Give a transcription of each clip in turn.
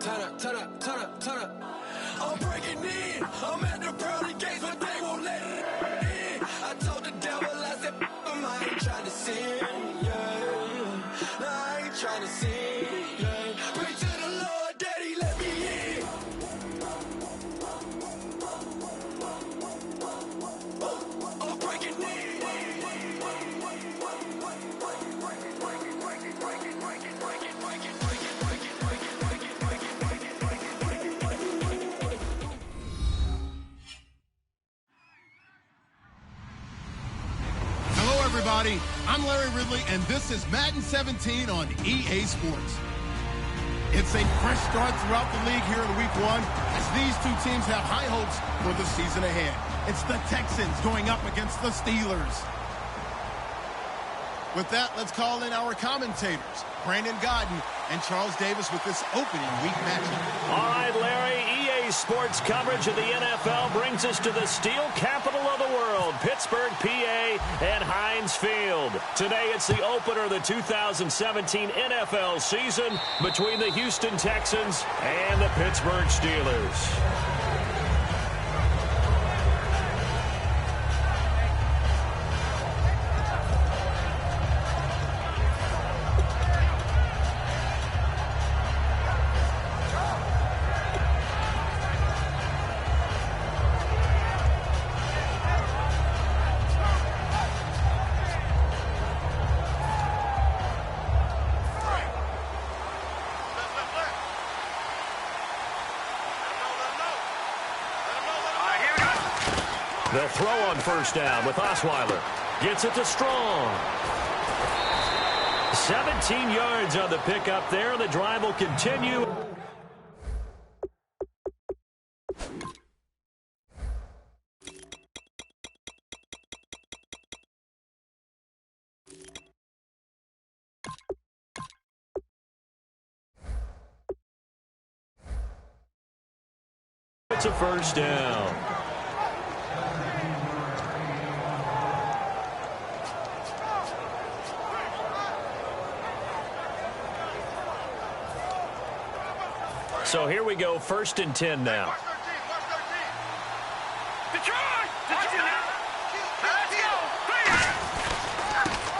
turn up. I'm breaking in. I'm at the pearly gates, but they won't let it in. I told the devil, I said, I ain't trying to sin, yeah. No, I ain't trying to sin, yeah. Pray to the Lord, Daddy, let me in. I'm breaking in. Everybody, I'm Larry Ridley, and this is Madden 17 on EA Sports. It's a fresh start throughout the league here in Week 1 as these two teams have high hopes for the season ahead. It's the Texans going up against the Steelers. With that, let's call in our commentators, Brandon Godden and Charles Davis, with this opening week matchup. All right, Larry, EA Sports coverage of the NFL brings us to the steel capital of the world, Pittsburgh, PA, and Heinz Field. Today, it's the opener of the 2017 NFL season between the Houston Texans and the Pittsburgh Steelers. The throw on first down with Osweiler. Gets it to Strong. 17 yards on the pickup there. The drive will continue. It's a first down. So here we go, 1st and 10 now.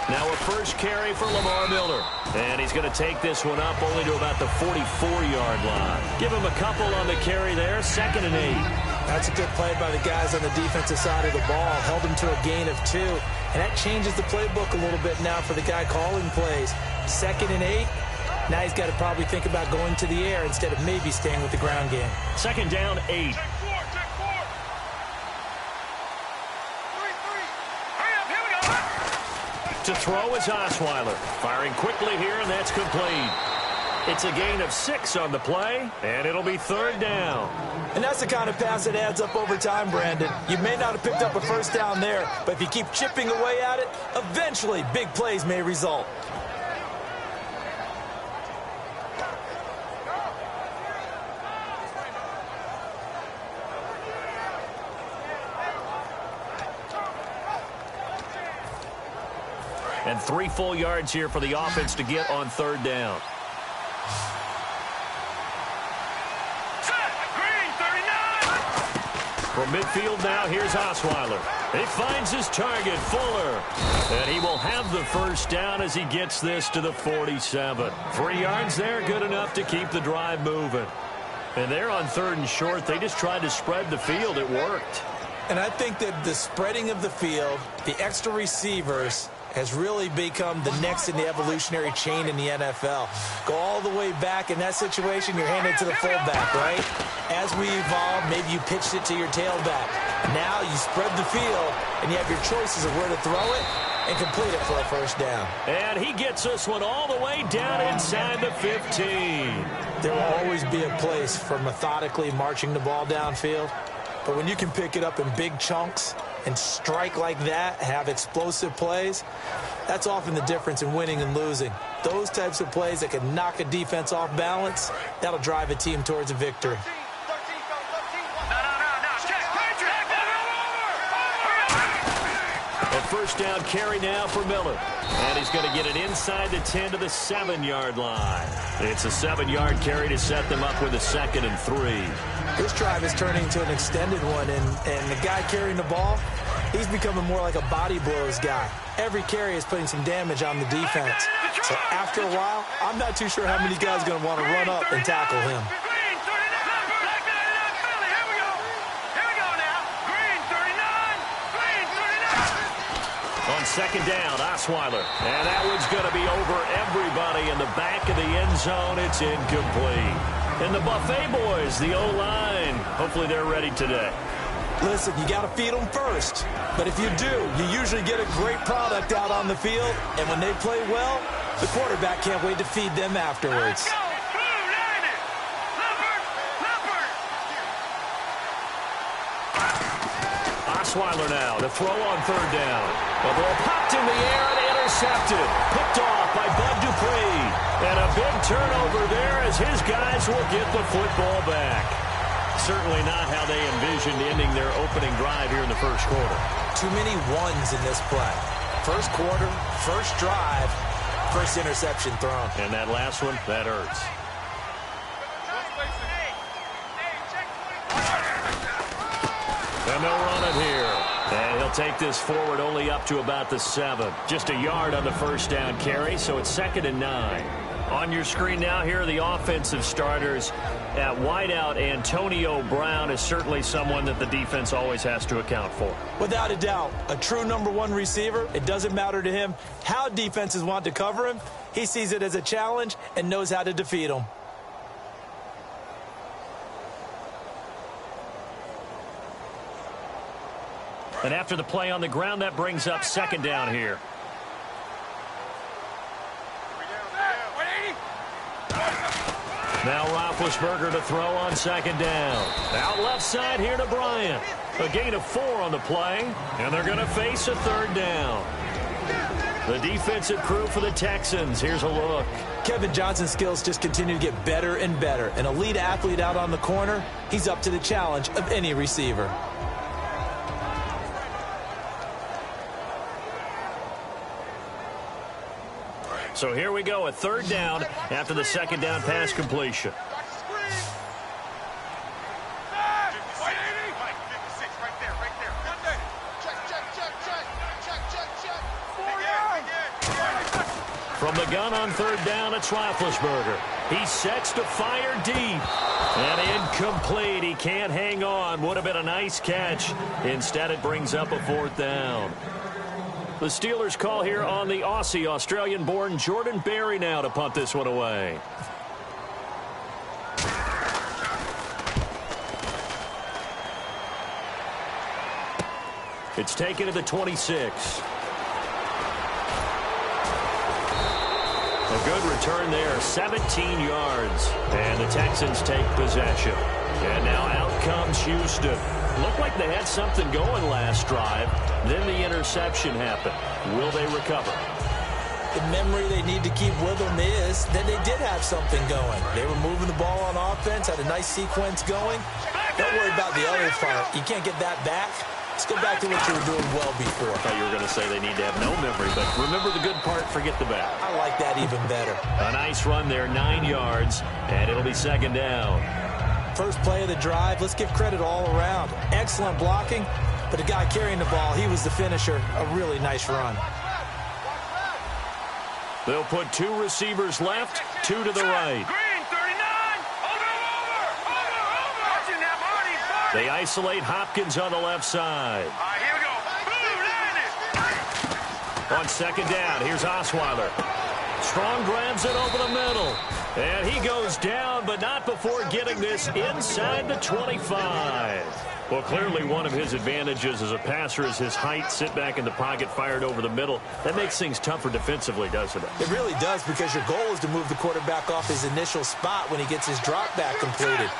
Now a first carry for Lamar Miller. And he's going to take this one up only to about the 44-yard line. Give him a couple on the carry there, 2nd and 8. That's a good play by the guys on the defensive side of the ball. Held him to a gain of 2. And that changes the playbook a little bit now for the guy calling plays. 2nd and 8. Now he's got to probably think about going to the air instead of maybe staying with the ground game. 2nd down, 8. To throw is Osweiler. Firing quickly here, and that's complete. It's a gain of 6 on the play, and it'll be 3rd down. And that's the kind of pass that adds up over time, Brandon. You may not have picked up a first down there, but if you keep chipping away at it, eventually big plays may result. And 3 full yards here for the offense to get on 3rd down. From midfield now, here's Osweiler. He finds his target, Fuller. And he will have the first down as he gets this to the 47. 3 yards there, good enough to keep the drive moving. And they're on 3rd and short. They just tried to spread the field. It worked. And I think that the spreading of the field, the extra receivers, has really become the next in the evolutionary chain in the NFL. Go all the way back in that situation, you're handed to the fullback, right? As we evolve, maybe you pitched it to your tailback. Now you spread the field, and you have your choices of where to throw it and complete it for a first down. And he gets this one all the way down inside the 15. There will always be a place for methodically marching the ball downfield, but when you can pick it up in big chunks and strike like that, have explosive plays, that's often the difference in winning and losing. Those types of plays that can knock a defense off balance, that'll drive a team towards a victory. first down carry now for Miller. And he's going to get it inside the 10 to the 7-yard line. It's a 7-yard carry to set them up with a 2nd and 3. This drive is turning to an extended one, and the guy carrying the ball, he's becoming more like a body blows guy. Every carry is putting some damage on the defense. So after a while, I'm not too sure how many guys are going to want to run up and tackle him. On 2nd down, Osweiler. And that one's going to be over everybody in the back of the end zone. It's incomplete. And the Buffet boys, the O-line, hopefully they're ready today. Listen, you got to feed them first. But if you do, you usually get a great product out on the field. And when they play well, the quarterback can't wait to feed them afterwards. Osweiler now to throw on 3rd down. The ball popped in the air and intercepted. Picked off by Bud Dupree. And a big turnover there as his guys will get the football back. Certainly not how they envisioned ending their opening drive here in the first quarter. Too many ones in this play. First quarter, first drive, first interception thrown. And that last one, that hurts. And they'll run it here. And he'll take this forward only up to about the 7. Just a yard on the first down carry, so it's 2nd and 9. On your screen now, here are the offensive starters. At wideout, Antonio Brown is certainly someone that the defense always has to account for. Without a doubt, a true #1 receiver. It doesn't matter to him how defenses want to cover him. He sees it as a challenge and knows how to defeat them. And after the play on the ground, that brings up 2nd down here. Now Roethlisberger to throw on 2nd down. Out left side here to Bryant. A gain of 4 on the play, and they're going to face a 3rd down. The defensive crew for the Texans. Here's a look. Kevin Johnson's skills just continue to get better and better. An elite athlete out on the corner. He's up to the challenge of any receiver. So here we go, a 3rd down after the 2nd down pass completion. From the gun on 3rd down, it's Roethlisberger. He sets to fire deep. And incomplete. He can't hang on. Would have been a nice catch. Instead, it brings up a 4th down. The Steelers call here on the Aussie, Australian-born Jordan Berry now to punt this one away. It's taken to the 26. A good return there, 17 yards. And the Texans take possession. And now out comes Houston. Looked like they had something going last drive. Then the interception happened. Will they recover? The memory they need to keep with them is that they did have something going. They were moving the ball on offense, had a nice sequence going. Don't worry about the other part. You can't get that back. Let's go back to what you were doing well before. I thought you were going to say they need to have no memory, but remember the good part, forget the bad. I like that even better. A nice run there, 9 yards, and it'll be 2nd down. First play of the drive, let's give credit all around. Excellent blocking, but the guy carrying the ball, he was the finisher. A really nice run. They'll put 2 receivers left, 2 to the right. They isolate Hopkins on the left side. Here we go. On 2nd down, here's Osweiler. Strong grabs it over the middle. And he goes down, but not before getting this inside the 25. Well, clearly one of his advantages as a passer is his height. Sit back in the pocket, fired over the middle. That makes things tougher defensively, doesn't it? It really does, because your goal is to move the quarterback off his initial spot when he gets his drop back completed.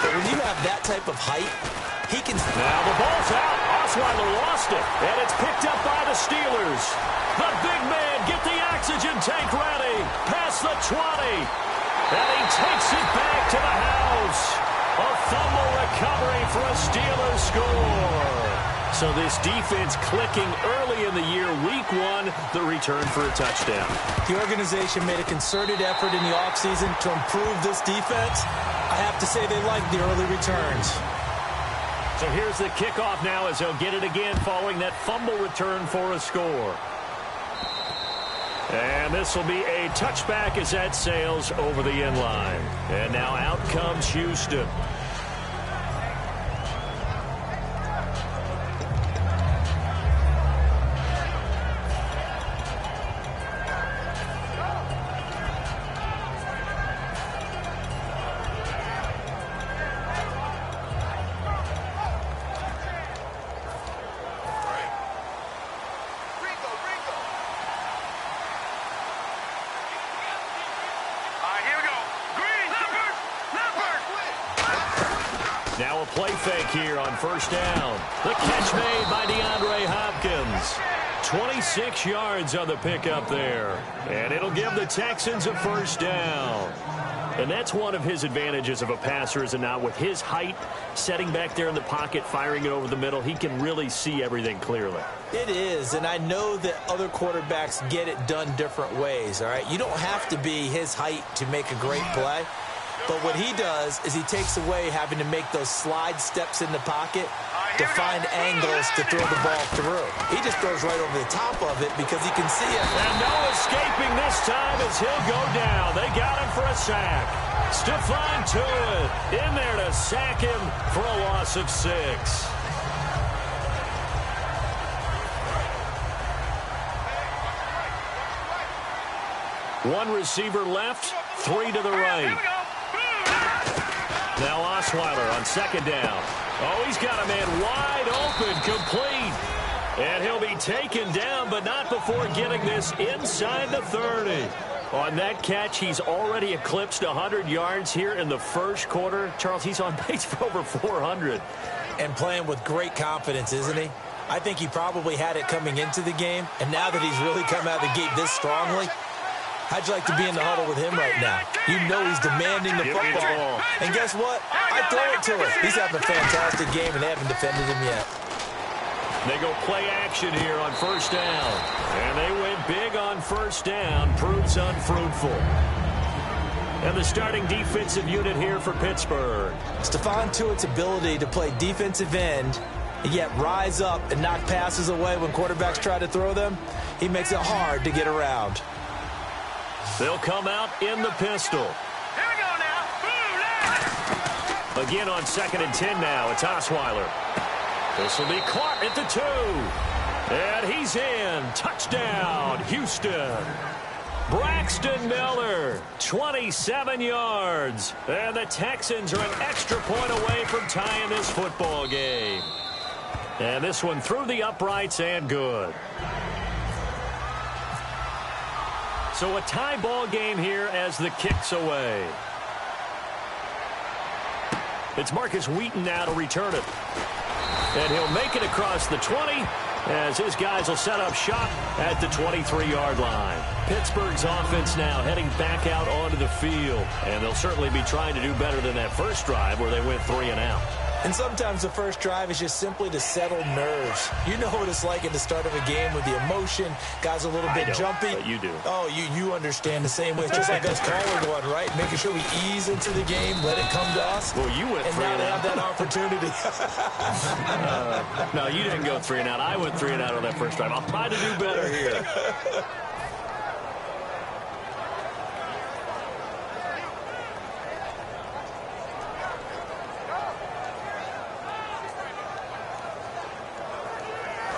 But when you have that type of height, he can... Now the ball's out. Osweiler lost it, and it's picked up by the Steelers. The big man, get the oxygen tank ready. Past the 20. And he takes it back to the house. A fumble recovery for a Steelers score. So this defense clicking early in the year, week 1, the return for a touchdown. The organization made a concerted effort in the offseason to improve this defense. I have to say they like the early returns. So here's the kickoff now as he'll get it again following that fumble return for a score. And this will be a touchback as that sails over the end line. And now out comes Houston. Now a play fake here on first down. The catch made by DeAndre Hopkins. 26 yards on the pickup there. And it'll give the Texans a first down. And that's one of his advantages of a passer, is it not? With his height, setting back there in the pocket, firing it over the middle, he can really see everything clearly. It is, and I know that other quarterbacks get it done different ways, all right? You don't have to be his height to make a great play. But what he does is he takes away having to make those slide steps in the pocket to find angles to throw the ball through. He just throws right over the top of it because he can see it. And no escaping this time as he'll go down. They got him for a sack. Stephon Tuitt in there to sack him for a loss of 6. One receiver left, 3 to the right. Now Osweiler on second down. Oh, he's got a man wide open, complete. And he'll be taken down, but not before getting this inside the 30. On that catch, he's already eclipsed 100 yards here in the first quarter. Charles, he's on pace for over 400. And playing with great confidence, isn't he? I think he probably had it coming into the game, and now that he's really come out of the gate this strongly, how'd you like to be in the huddle with him right now? You know he's demanding the football. And guess what? I throw it to him. He's having a fantastic game, and they haven't defended him yet. They go play action here on first down. And they went big on first down. Proves unfruitful. And the starting defensive unit here for Pittsburgh. Stephon Tuitt's ability to play defensive end and yet rise up and knock passes away when quarterbacks try to throw them, he makes it hard to get around. They'll come out in the pistol. Here we go now. Again on 2nd and 10 now. It's Osweiler. This will be caught at the 2. And he's in. Touchdown, Houston. Braxton Miller, 27 yards. And the Texans are an extra point away from tying this football game. And this one through the uprights and good. So a tie ball game here as the kick's away. It's Marcus Wheaton now to return it. And he'll make it across the 20 as his guys will set up shop at the 23-yard line. Pittsburgh's offense now heading back out onto the field. And they'll certainly be trying to do better than that first drive where they went 3 and out. And sometimes the first drive is just simply to settle nerves. You know what it's like at the start of a game with the emotion. Guys a little bit jumpy. But you do. Oh, you understand the same way. It's just like us calling one, right? Making sure we ease into the game, let it come to us. Well, you went 3 and and now out. they have that opportunity. No, you didn't go 3 and out. I went 3 and out on that first drive. I'll try to do better here.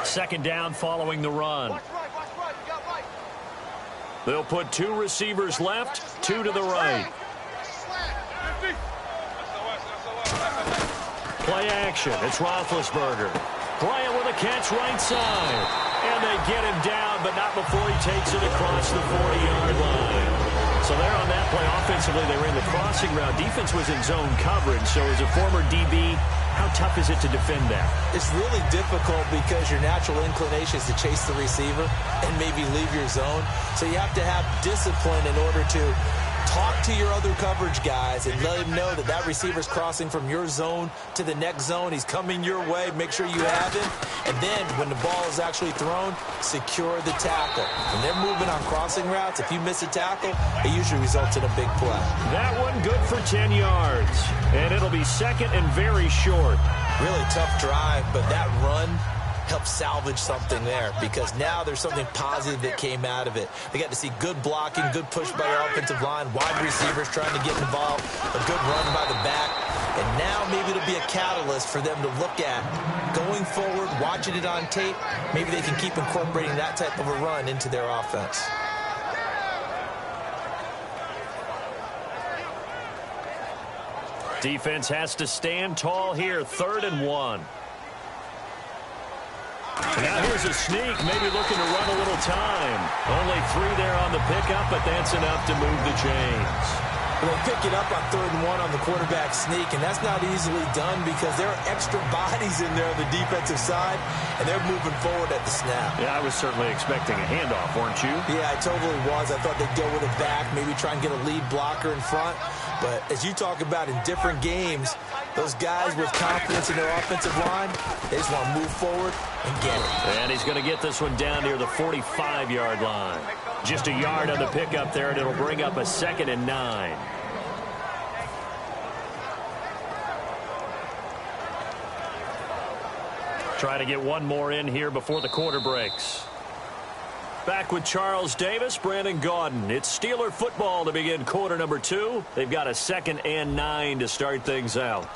Second down following the run. They'll put 2 receivers left, 2 to the right. Play action. It's Roethlisberger. Bryant with a catch right side. And they get him down, but not before he takes it across the 40-yard line. So there on that play, offensively, they ran the crossing route. Defense was in zone coverage, so as a former DB, how tough is it to defend that? It's really difficult because your natural inclination is to chase the receiver and maybe leave your zone. So you have to have discipline in order to Talk to your other coverage guys and let them know that that receiver's crossing from your zone to the next zone. He's coming your way. Make sure you have him. And then when the ball is actually thrown, secure the tackle. When they're moving on crossing routes, if you miss a tackle, it usually results in a big play. That one good for 10 yards. And it'll be second and very short. Really tough drive, but that run help salvage something there because now there's something positive that came out of it. They got to see good blocking, good push by the offensive line, wide receivers trying to get involved, a good run by the back, and now maybe it'll be a catalyst for them to look at going forward, watching it on tape. Maybe they can keep incorporating that type of a run into their offense. Defense has to stand tall here, 3rd and 1. Now here's a sneak, maybe looking to run a little time. Only 3 there on the pickup, but that's enough to move the chains. Well, they pick it up on 3rd and 1 on the quarterback sneak, and that's not easily done because there are extra bodies in there on the defensive side, and they're moving forward at the snap. Yeah, I was certainly expecting a handoff, weren't you? Yeah, I totally was. I thought they'd go with a back, maybe try and get a lead blocker in front. But as you talk about in different games, those guys with confidence in their offensive line, they just want to move forward and get it. And he's going to get this one down near the 45-yard line. Just a yard on the pickup there, and it'll bring up a 2nd and 9. Try to get one more in here before the quarter breaks. Back with Charles Davis, Brandon Gaudin. It's Steeler football to begin quarter number 2. They've got a 2nd and 9 to start things out.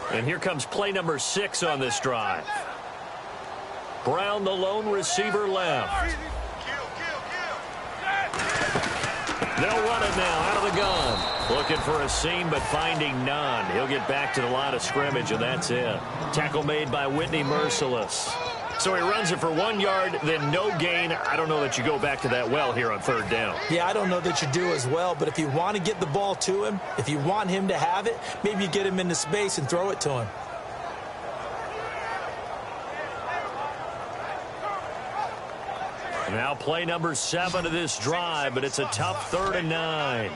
And here comes play number 6 on this drive. Brown, the lone receiver, left. They'll run it now out of the gun. Looking for a seam, but finding none. He'll get back to the line of scrimmage, and that's it. Tackle made by Whitney Merciless. So he runs it for 1 yard, then no gain. I don't know that you go back to that well here on 3rd down. Yeah, I don't know that you do as well, but if you want to get the ball to him, if you want him to have it, maybe you get him into space and throw it to him. Now play number 7 of this drive, but it's a tough 3rd and 9.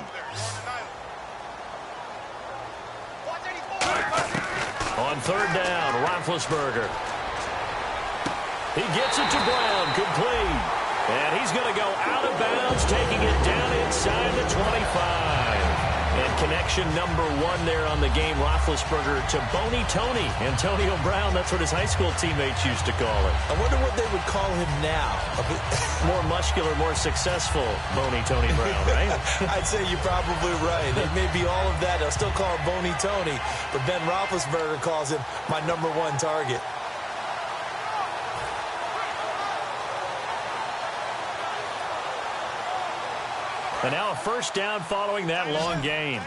On 3rd down, Roethlisberger. He gets it to Brown, complete. And he's going to go out of bounds, taking it down inside the 25. And connection number 1 there on the game, Roethlisberger to Boney Tony. Antonio Brown, that's what his high school teammates used to call it. I wonder what they would call him now. More muscular, more successful Boney Tony Brown, right? I'd say you're probably right. It may be all of that. They'll still call him Boney Tony, but Ben Roethlisberger calls him my number 1 target. And now a 1st down following that long game.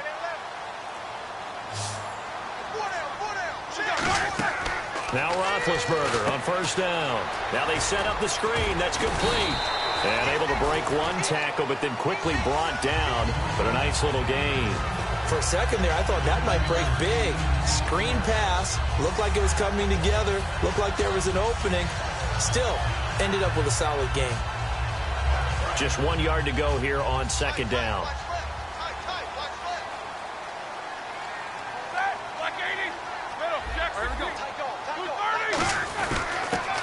Now Roethlisberger on 1st down. Now they set up the screen. That's complete. And able to break 1 tackle, but then quickly brought down. But a nice little gain. For a second there, I thought that might break big. Screen pass. Looked like it was coming together. Looked like there was an opening. Still ended up with a solid gain. Just 1 yard to go here on 2nd down.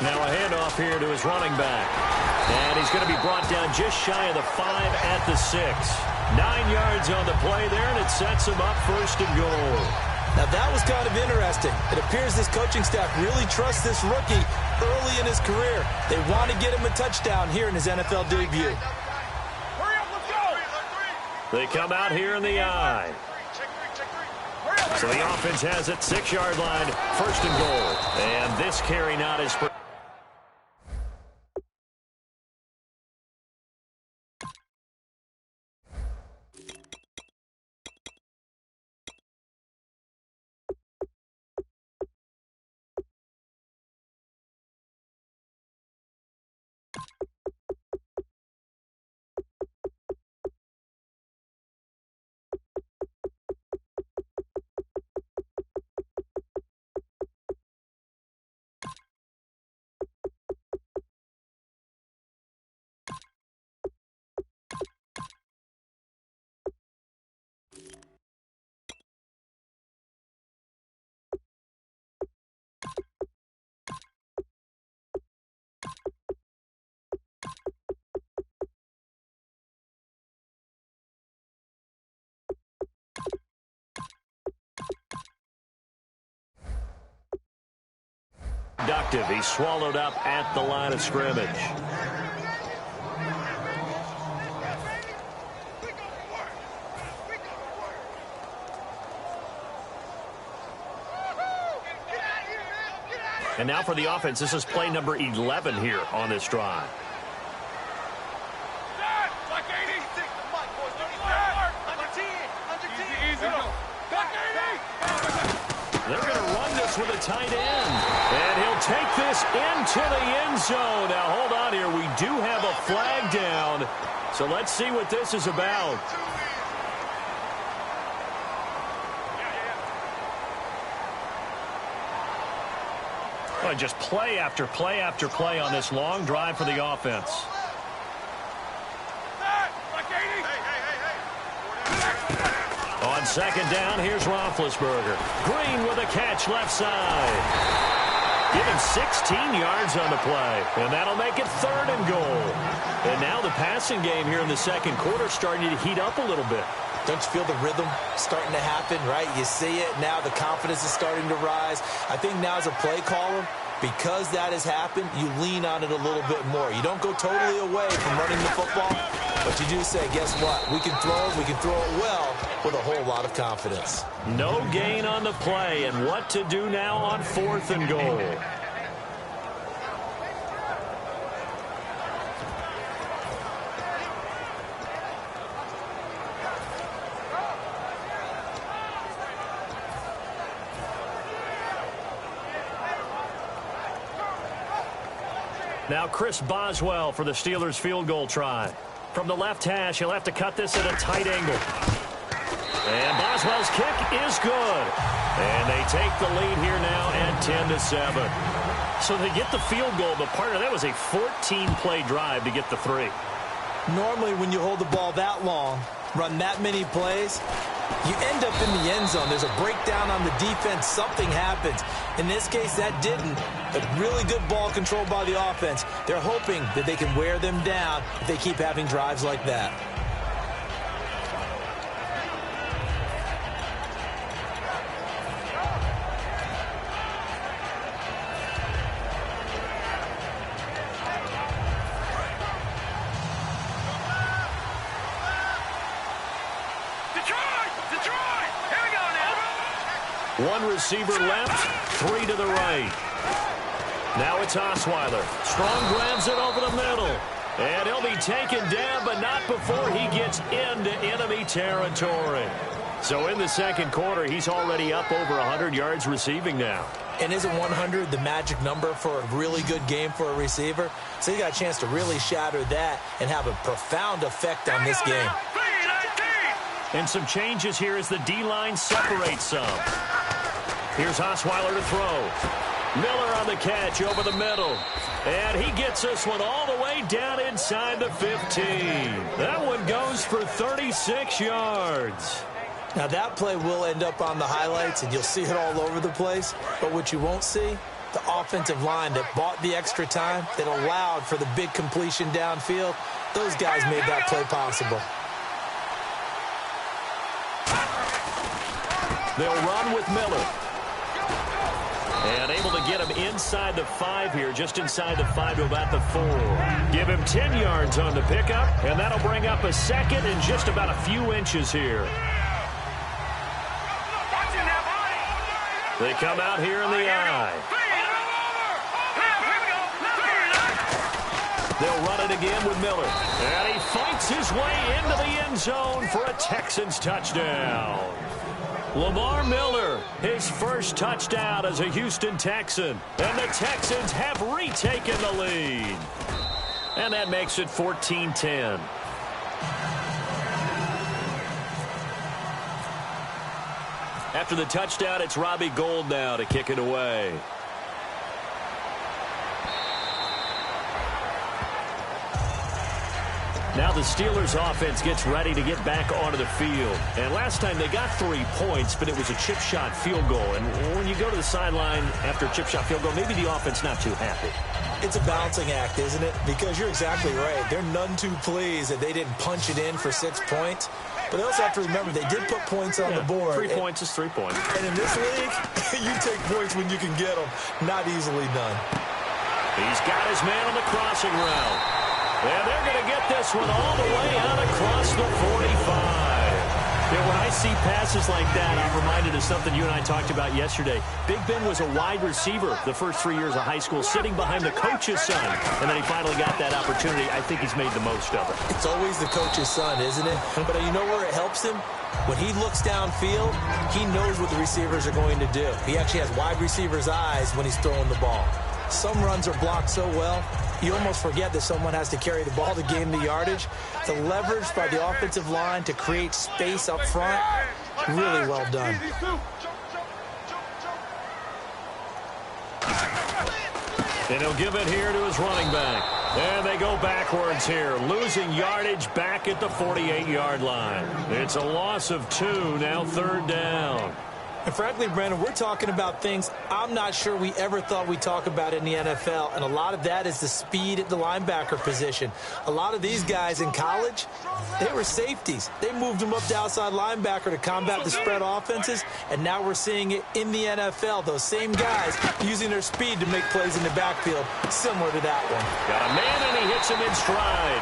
Now a handoff here to his running back. And he's going to be brought down just shy of the 5 at the 6. 9 yards on the play there, and it sets him up 1st and goal. Now that was kind of interesting. It appears this coaching staff really trusts this rookie early in his career. They want to get him a touchdown here in his NFL debut. They come out here in the eye. So the offense has it, 6-yard line, 1st and goal. And this carry not as... Productive. He swallowed up at the line of scrimmage. And now for the offense. This is play number 11 here on this drive. They're going to run this with a tight end. And he'll take this into the end zone. Now, hold on here. We do have a flag down. So let's see what this is about. Well, just play after play after play on this long drive for the offense. On second down, here's Roethlisberger. Green with a catch left side. Give him 16 yards on the play, and that'll make it 3rd and goal. And now the passing game here in the second quarter starting to heat up a little bit. Don't you feel the rhythm starting to happen, right? You see it now. The confidence is starting to rise. I think now as a play caller, because that has happened, you lean on it a little bit more. You don't go totally away from running the football, but you do say, guess what? We can throw it. We can throw it well with a whole lot of confidence. No gain on the play, and what to do now on 4th and goal. Now Chris Boswell for the Steelers field goal try. From the left hash, he'll have to cut this at a tight angle. And Boswell's kick is good. And they take the lead here now at 10-7. So they get the field goal, but partner, that was a 14-play drive to get the 3. Normally when you hold the ball that long, run that many plays, you end up in the end zone. There's a breakdown on the defense. Something happens. In this case, that didn't. But really good ball control by the offense. They're hoping that they can wear them down if they keep having drives like that. One receiver left, 3 to the right. Now it's Osweiler. Strong grabs it over the middle. And he'll be taken down, but not before he gets into enemy territory. So in the second quarter, he's already up over 100 yards receiving now. And isn't 100 the magic number for a really good game for a receiver? So he got a chance to really shatter that and have a profound effect on this game. And some changes here as the D-line separates some. Here's Osweiler to throw. Miller on the catch over the middle. And he gets this one all the way down inside the 15. That one goes for 36 yards. Now that play will end up on the highlights, and you'll see it all over the place. But what you won't see, the offensive line that bought the extra time, that allowed for the big completion downfield, those guys made that play possible. They'll run with Miller. And able to get him inside the 5 here, just inside the 5 to about the 4. Give him 10 yards on the pickup, and that'll bring up a second and just about a few inches here. They come out here in the eye. They'll run it again with Miller. And he fights his way into the end zone for a Texans touchdown. Lamar Miller, his first touchdown as a Houston Texan. And the Texans have retaken the lead. And that makes it 14-10. After the touchdown, it's Robbie Gould now to kick it away. Now the Steelers offense gets ready to get back onto the field. And last time they got 3 points, but it was a chip shot field goal. And when you go to the sideline after a chip shot field goal, maybe the offense not too happy. It's a balancing act, isn't it? Because you're exactly right. They're none too pleased that they didn't punch it in for 6 points. But they also have to remember they did put points on the board. 3 points is 3 points. And in this league, you take points when you can get them. Not easily done. He's got his man on the crossing route. And they're going to get this one all the way out across the 45. Yeah, when I see passes like that, I'm reminded of something you and I talked about yesterday. Big Ben was a wide receiver the first 3 years of high school, sitting behind the coach's son. And then he finally got that opportunity. I think he's made the most of it. It's always the coach's son, isn't it? But you know where it helps him? When he looks downfield, he knows what the receivers are going to do. He actually has wide receivers' eyes when he's throwing the ball. Some runs are blocked so well, you almost forget that someone has to carry the ball to gain the yardage. The leverage by the offensive line to create space up front, really well done. And he'll give it here to his running back. And they go backwards here, losing yardage back at the 48-yard line. It's a loss of 2, now 3rd down. And frankly, Brandon, we're talking about things I'm not sure we ever thought we'd talk about in the NFL. And a lot of that is the speed at the linebacker position. A lot of these guys in college, they were safeties. They moved them up to outside linebacker to combat the spread offenses. And now we're seeing it in the NFL. Those same guys using their speed to make plays in the backfield, similar to that one. Got a man, and he hits him in stride.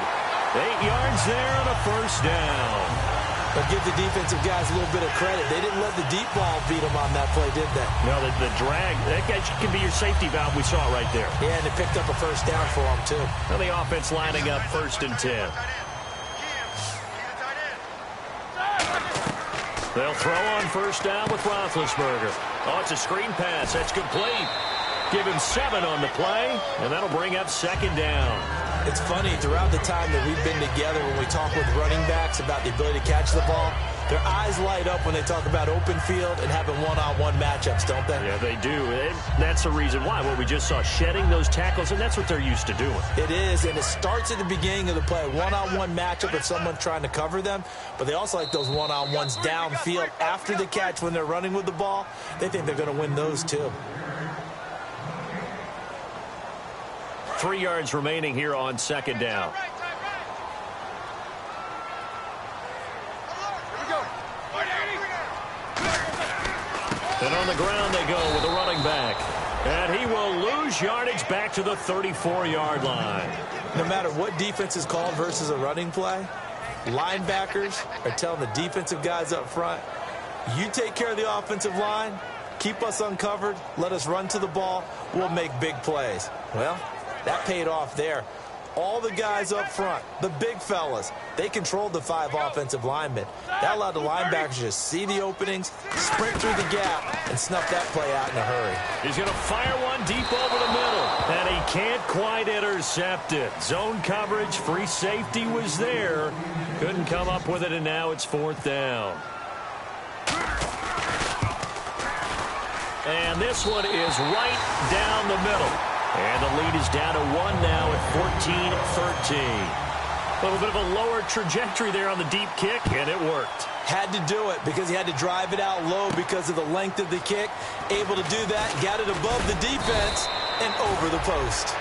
8 yards there on a 1st down. But give the defensive guys a little bit of credit. They didn't let the deep ball beat them on that play, did they? No, the drag, that guy can be your safety valve. We saw it right there. Yeah, and they picked up a 1st down for them, too. Now the offense lining up 1st and 10. They'll throw on 1st down with Roethlisberger. Oh, it's a screen pass. That's complete. Give him 7 on the play, and that'll bring up 2nd down. It's funny, throughout the time that we've been together, when we talk with running backs about the ability to catch the ball, their eyes light up when they talk about open field and having one-on-one matchups, don't they? Yeah, they do. And that's the reason why. What we just saw, shedding those tackles, and that's what they're used to doing. It is, and it starts at the beginning of the play. One-on-one matchup if someone's trying to cover them, but they also like those one-on-ones downfield after the catch when they're running with the ball. They think they're going to win those, too. 3 yards remaining here on 2nd down. And on the ground they go with a running back. And he will lose yardage back to the 34-yard line. No matter what defense is called versus a running play, linebackers are telling the defensive guys up front, you take care of the offensive line, keep us uncovered, let us run to the ball, we'll make big plays. Well, that paid off there. All the guys up front, the big fellas, they controlled the 5 offensive linemen. That allowed the linebackers to just see the openings, sprint through the gap, and snuff that play out in a hurry. He's going to fire one deep over the middle, and he can't quite intercept it. Zone coverage, free safety was there. Couldn't come up with it, and now it's 4th down. And this one is right down the middle. And the lead is down to 1 now at 14-13. A little bit of a lower trajectory there on the deep kick, and it worked. Had to do it because he had to drive it out low because of the length of the kick. Able to do that, got it above the defense and over the post.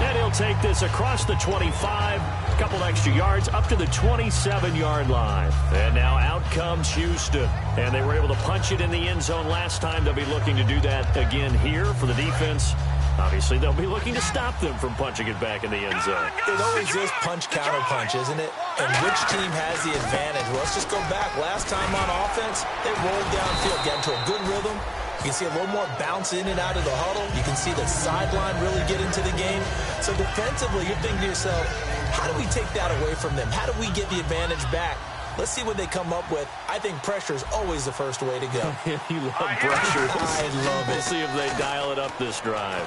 And he'll take this across the 25, a couple extra yards, up to the 27-yard line. And now out comes Houston. And they were able to punch it in the end zone last time. They'll be looking to do that again here for the defense. Obviously, they'll be looking to stop them from punching it back in the end zone. It always is punch-counter-punch, isn't it? And which team has the advantage? Well, let's just go back. Last time on offense, they rolled downfield, got into a good rhythm. You can see a little more bounce in and out of the huddle. You can see the sideline really get into the game. So defensively, you're thinking to yourself, how do we take that away from them? How do we get the advantage back? Let's see what they come up with. I think pressure is always the first way to go. You love pressure. I love it. We'll see if they dial it up this drive.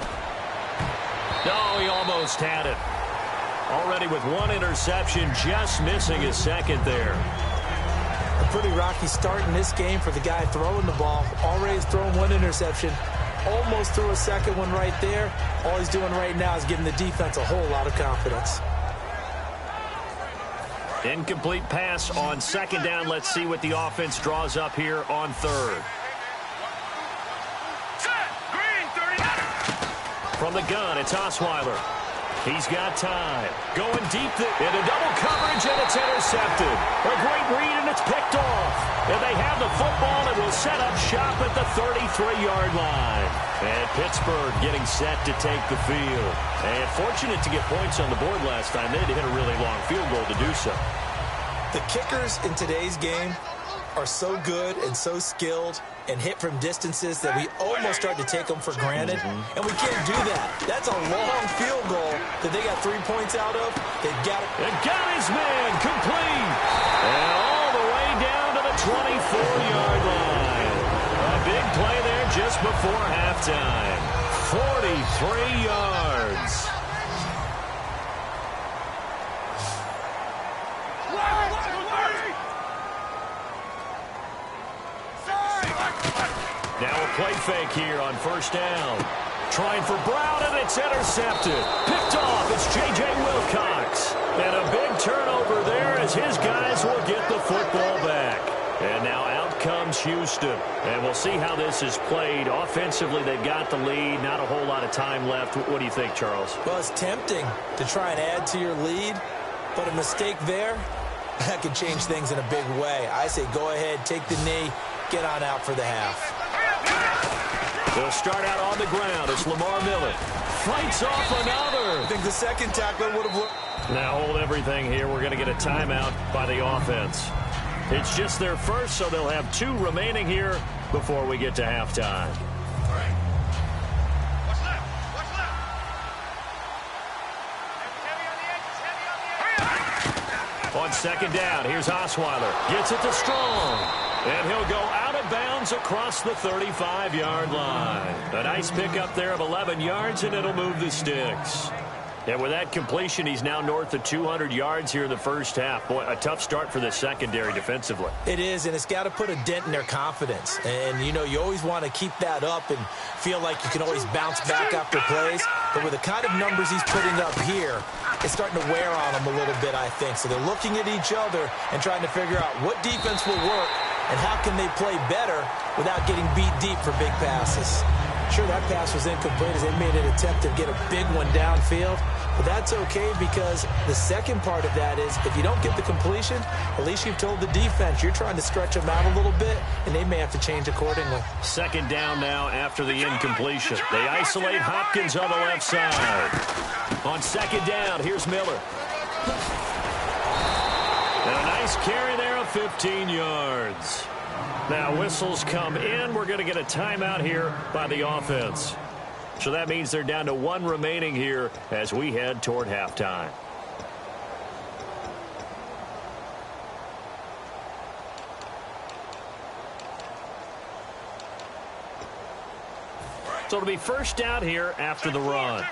No, he almost had it. Already with 1 interception, just missing his 2nd there. A pretty rocky start in this game for the guy throwing the ball. Already has thrown 1 interception. Almost threw a 2nd one right there. All he's doing right now is giving the defense a whole lot of confidence. Incomplete pass on second down. Let's see what the offense draws up here on third. From the gun, it's Osweiler. He's got time. Going deep into double coverage, and it's intercepted. A great read, and it's picked off. And they have the football, and will set up shop at the 33-yard line. And Pittsburgh getting set to take the field. And fortunate to get points on the board last time. They had to hit a really long field goal to do so. The kickers in today's game are so good and so skilled and hit from distances that we almost start to take them for granted. And we can't do that. That's a long field goal that they got 3 points out of. They've got it. And got his man complete. And all the way down to the 24-yard line. A big play there just before halftime. 43 yards. Now a play fake here on first down. Trying for Brown, and it's intercepted. Picked off, it's J.J. Wilcox. And a big turnover there as his guys will get the football back. And now out comes Houston. And we'll see how this is played. Offensively, they've got the lead. Not a whole lot of time left. What do you think, Charles? Well, it's tempting to try and add to your lead, but a mistake there, that could change things in a big way. I say go ahead, take the knee, get on out for the half. They'll start out on the ground. It's Lamar Miller. Fights off another. I think the second tackler would have looked. Now hold everything here. We're going to get a timeout by the offense. It's just their first, so they'll have 2 remaining here before we get to halftime. On second down, here's Osweiler. Gets it to Strong. And he'll go out of bounds across the 35-yard line. A nice pickup there of 11 yards, and it'll move the sticks. And with that completion, he's now north of 200 yards here in the first half. Boy, a tough start for the secondary defensively. It is, and it's got to put a dent in their confidence. And, you know, you always want to keep that up and feel like you can always bounce back after plays. But with the kind of numbers he's putting up here, it's starting to wear on them a little bit, I think. So they're looking at each other and trying to figure out what defense will work and how can they play better without getting beat deep for big passes. Sure, that pass was incomplete as they made an attempt to get a big one downfield. But that's okay because the second part of that is if you don't get the completion, at least you've told the defense you're trying to stretch them out a little bit, and they may have to change accordingly. Second down now after the incompletion. They isolate Hopkins on the left side. On second down, here's Miller. And a nice carry there of 15 yards. Now whistles come in. We're going to get a timeout here by the offense. So that means they're down to 1 remaining here as we head toward halftime. So it'll be first down here after the run.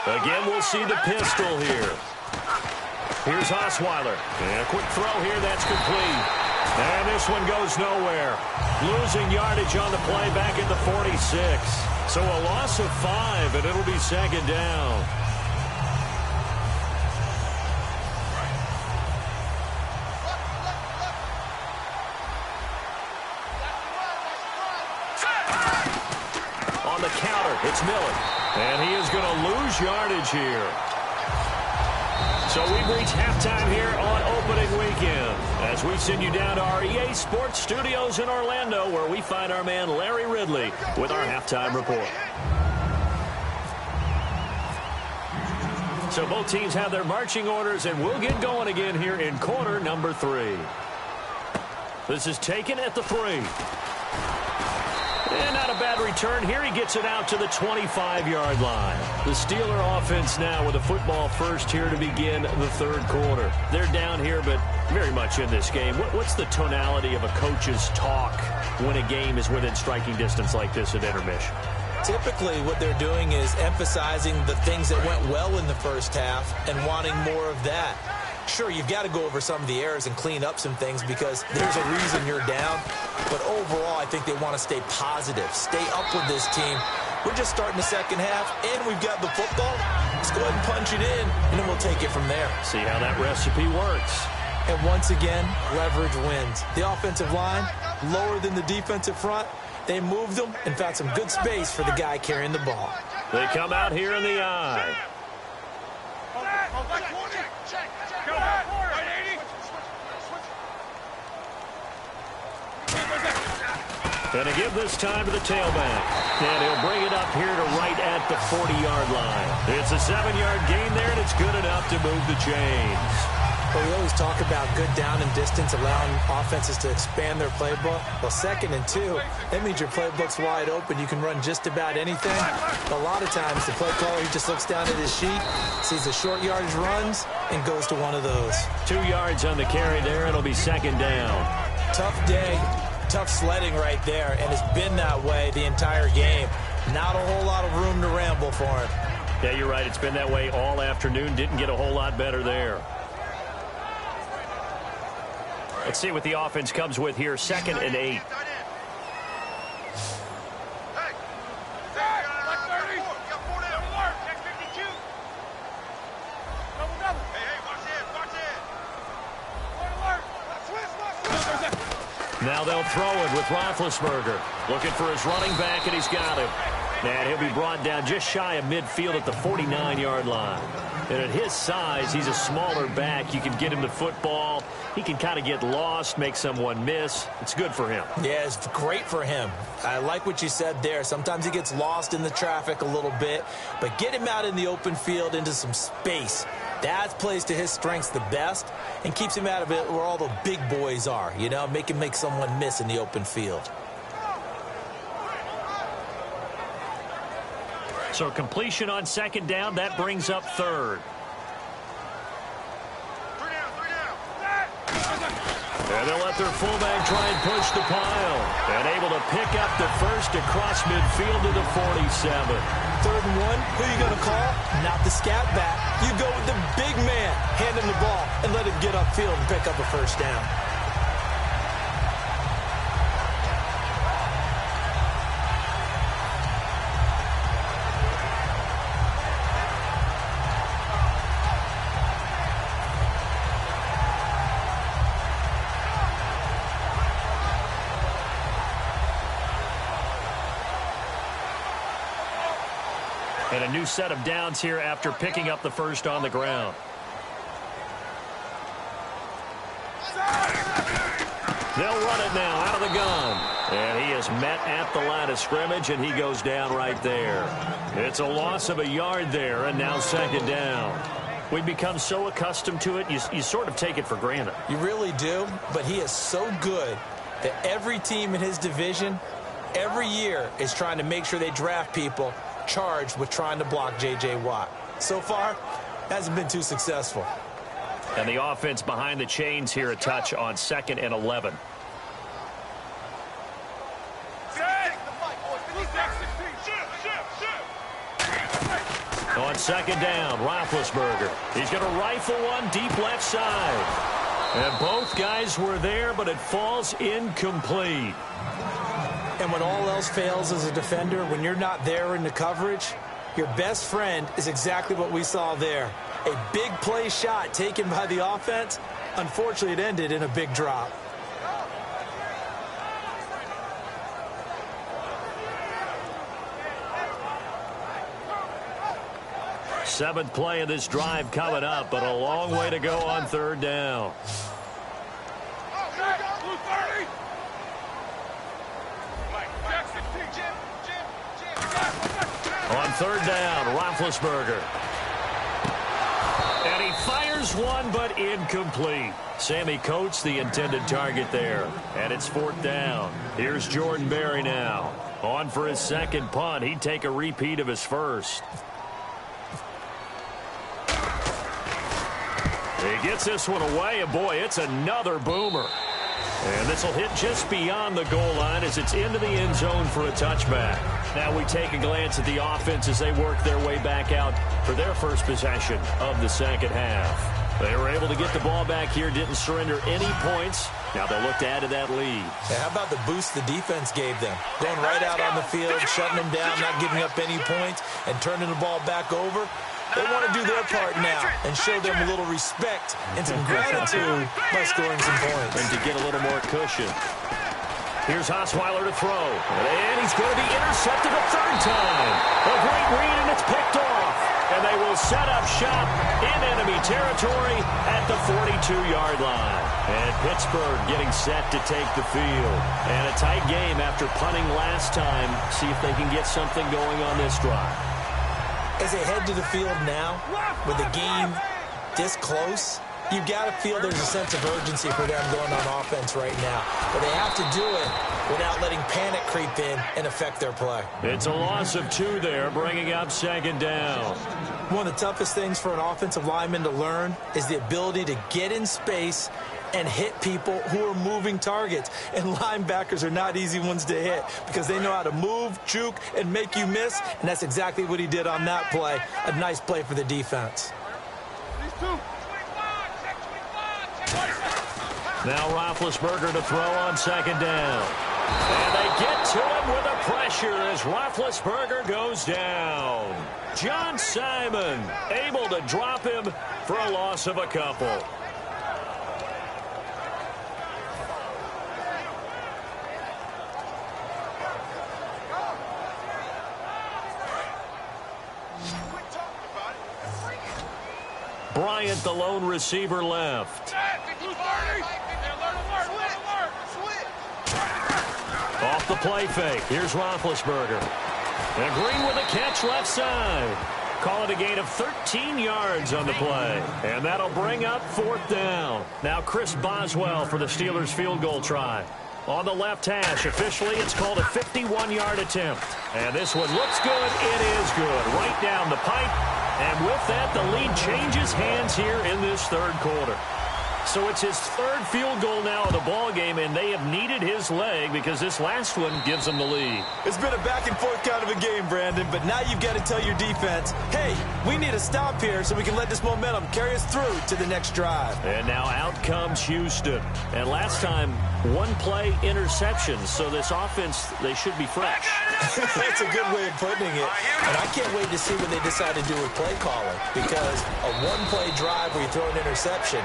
Again, we'll see the pistol here. Here's Osweiler. And a quick throw here, that's complete. And this one goes nowhere. Losing yardage on the play back at the 46. So a loss of 5, and it'll be second down. On the counter, it's Miller. And he is going to lose yardage here. So we've reached halftime here on opening weekend as we send you down to our EA Sports Studios in Orlando where we find our man Larry Ridley with our halftime report. So both teams have their marching orders, and we'll get going again here in quarter number 3. This is taken at the 3. And not a bad return here. He gets it out to the 25-yard line. The Steeler offense now with a football first here to begin the third quarter. They're down here, but very much in this game. What's the tonality of a coach's talk when a game is within striking distance like this at intermission? Typically, what they're doing is emphasizing the things that went well in the first half and wanting more of that. Sure, you've got to go over some of the errors and clean up some things because there's a reason you're down. But overall, I think they want to stay positive, stay up with this team, We're just starting the second half, and we've got the football. Let's go ahead and punch it in, and then we'll take it from there. See how that recipe works. And once again, leverage wins. The offensive line, lower than the defensive front. They moved them and found some good space for the guy carrying the ball. They come out here in the I. Going to give this time to the tailback. And he'll bring it up here to right at the 40-yard line. It's a 7-yard gain there, and it's good enough to move the chains. Well, we always talk about good down and distance, allowing offenses to expand their playbook. Well, 2nd and 2, that means your playbook's wide open. You can run just about anything. A lot of times, the play caller, he just looks down at his sheet, sees the short yardage runs, and goes to one of those. 2 yards on the carry there. It'll be 2nd down. Tough day, tough sledding right there, and it's been that way the entire game. Not a whole lot of room to ramble for him. Yeah, you're right. It's been that way all afternoon. Didn't get a whole lot better there. Let's see what the offense comes with here. 2nd and 8. Now they'll throw it with Roethlisberger. Looking for his running back, and he's got him. And he'll be brought down just shy of midfield at the 49-yard line. And at his size, he's a smaller back. You can get him the football. He can kind of get lost, make someone miss. It's good for him. Yeah, it's great for him. I like what you said there. Sometimes he gets lost in the traffic a little bit. But get him out in the open field into some space. That plays to his strengths the best and keeps him out of it where all the big boys are. You know, make him make someone miss in the open field. So completion on 2nd down, that brings up 3rd. And they'll let their fullback try and push the pile. And able to pick up the first across midfield to the 47. 3rd and 1, who are you going to call? Not the scat back. You go with the big man. Hand him the ball and let him get upfield and pick up a first down. And a new set of downs here after picking up the first on the ground. They'll run it now out of the gun. And he is met at the line of scrimmage, and he goes down right there. It's a loss of a yard there, and now 2nd down. We've become so accustomed to it, you sort of take it for granted. You really do, but he is so good that every team in his division, every year, is trying to make sure they draft people charged with trying to block J.J. Watt. So far, hasn't been too successful. And the offense behind the chains here, a touch on 2nd and 11. On 2nd down, Roethlisberger. He's going to rifle one deep left side. And both guys were there, but it falls incomplete. And when all else fails as a defender, when you're not there in the coverage, your best friend is exactly what we saw there. A big play shot taken by the offense. Unfortunately, it ended in a big drop. Seventh play of this drive coming up, but a long way to go on 3rd down. On 3rd down, Roethlisberger. And he fires one, but incomplete. Sammy Coates, the intended target there. And it's 4th down. Here's Jordan Berry now. On for his 2nd punt. He'd take a repeat of his first. He gets this one away, and boy, it's another boomer. And this will hit just beyond the goal line as it's into the end zone for a touchback. Now we take a glance at the offense as they work their way back out for their first possession of the 2nd half. They were able to get the ball back here, didn't surrender any points. Now they'll look to add to that lead. Yeah, how about the boost the defense gave them? Going right out on the field, shutting them down, not giving up any points, and turning the ball back over. They want to do their part now and show them a little respect and some gratitude by scoring some points. And to get a little more cushion. Here's Osweiler to throw. And he's going to be intercepted a third time. A great read, and it's picked off. And they will set up shop in enemy territory at the 42-yard line. And Pittsburgh getting set to take the field. And a tight game after punting last time. See if they can get something going on this drive. As they head to the field now, with the game this close, you've got to feel there's a sense of urgency for them going on offense right now. But they have to do it without letting panic creep in and affect their play. It's a loss of 2 there, bringing up second down. One of the toughest things for an offensive lineman to learn is the ability to get in space and hit people who are moving targets. And linebackers are not easy ones to hit because they know how to move, juke, and make you miss. And that's exactly what he did on that play. A nice play for the defense. Now Roethlisberger to throw on second down. And they get to him with a pressure as Roethlisberger goes down. John Simon able to drop him for a loss of a couple. Bryant, the lone receiver, left. Off the play fake. Here's Roethlisberger. And Green with a catch left side. Call it a gain of 13 yards on the play. And that'll bring up fourth down. Now Chris Boswell for the Steelers field goal try. On the left hash, officially it's called a 51-yard attempt. And this one looks good. It is good. Right down the pipe. And with that, the lead changes hands here in this third quarter. So it's his third field goal now of the ball game, and they have needed his leg because this last one gives them the lead. It's been a back-and-forth kind of a game, Brandon, but now you've got to tell your defense, hey, we need a stop here so we can let this momentum carry us through to the next drive. And now out comes Houston. And last time, one-play interceptions, so this offense, they should be fresh. That's a good way of putting it. And I can't wait to see what they decide to do with play calling because a one-play drive where you throw an interception,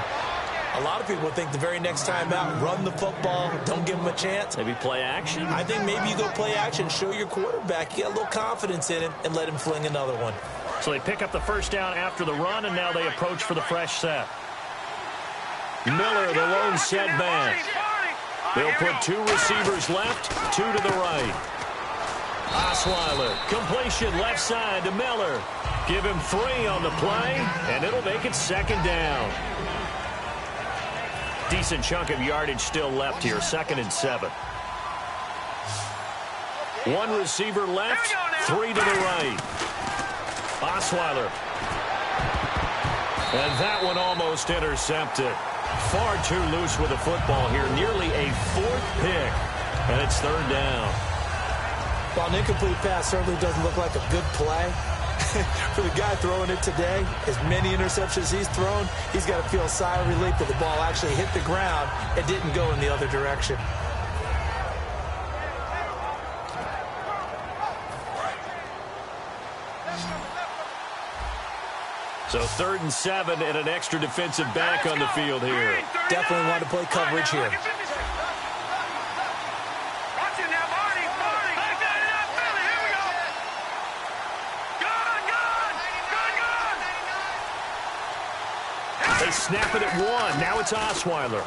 a lot of people think the very next time out, run the football, don't give them a chance. Maybe play action? I think maybe you go play action, show your quarterback, you got a little confidence in him, and let him fling another one. So they pick up the first down after the run, and now they approach for the fresh set. Miller, the lone setback. They'll put 2 receivers left, 2 to the right. Osweiler, completion left side to Miller. Give him 3 on the play, and it'll make it second down. Decent chunk of yardage still left here, 2nd and 7. 1 receiver left, 3 to the right. Osweiler. And that one almost intercepted. Far too loose with the football here, nearly a 4th pick, and it's 3rd down. While an incomplete pass certainly doesn't look like a good play, for the guy throwing it today, as many interceptions he's thrown, he's got to feel a sigh of relief that the ball actually hit the ground and didn't go in the other direction. So 3rd and 7 and an extra defensive back on the field here. Definitely want to play coverage here. They snap it at 1. Now it's Osweiler.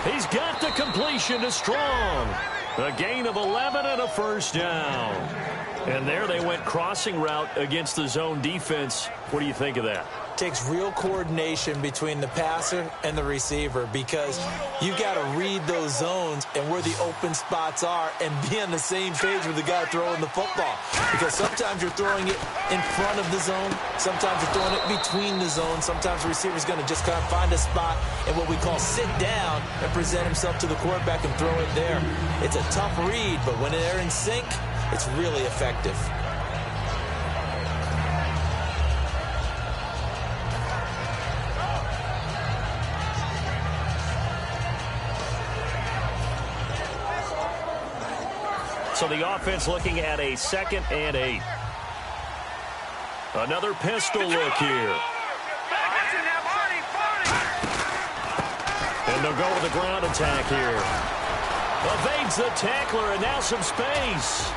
He's got the completion to Strong. A gain of 11 and a first down. And there they went crossing route against the zone defense. What do you think of that? Takes real coordination between the passer and the receiver because you've got to read those zones and where the open spots are and be on the same page with the guy throwing the football. Because sometimes you're throwing it in front of the zone. Sometimes you're throwing it between the zones. Sometimes the receiver's going to just kind of find a spot and what we call sit down and present himself to the quarterback and throw it there. It's a tough read, but when they're in sync, it's really effective. So the offense looking at a 2nd and 8. Another pistol look here. And they'll go with the ground attack here. Evades the tackler, and now some space.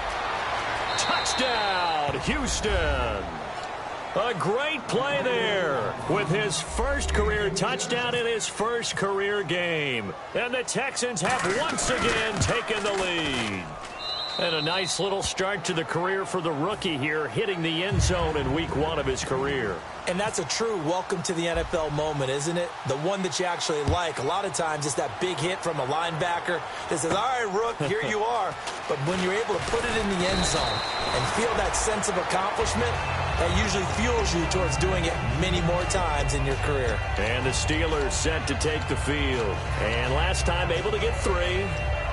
Touchdown, Houston. A great play there with his first career touchdown in his first career game. And the Texans have once again taken the lead. And a nice little start to the career for the rookie here, hitting the end zone in week 1 of his career. And that's a true welcome to the NFL moment, isn't it? The one that you actually like. A lot of times it's that big hit from a linebacker that says, all right, Rook, here you are. But when you're able to put it in the end zone and feel that sense of accomplishment, that usually fuels you towards doing it many more times in your career. And the Steelers set to take the field. And last time able to get 3.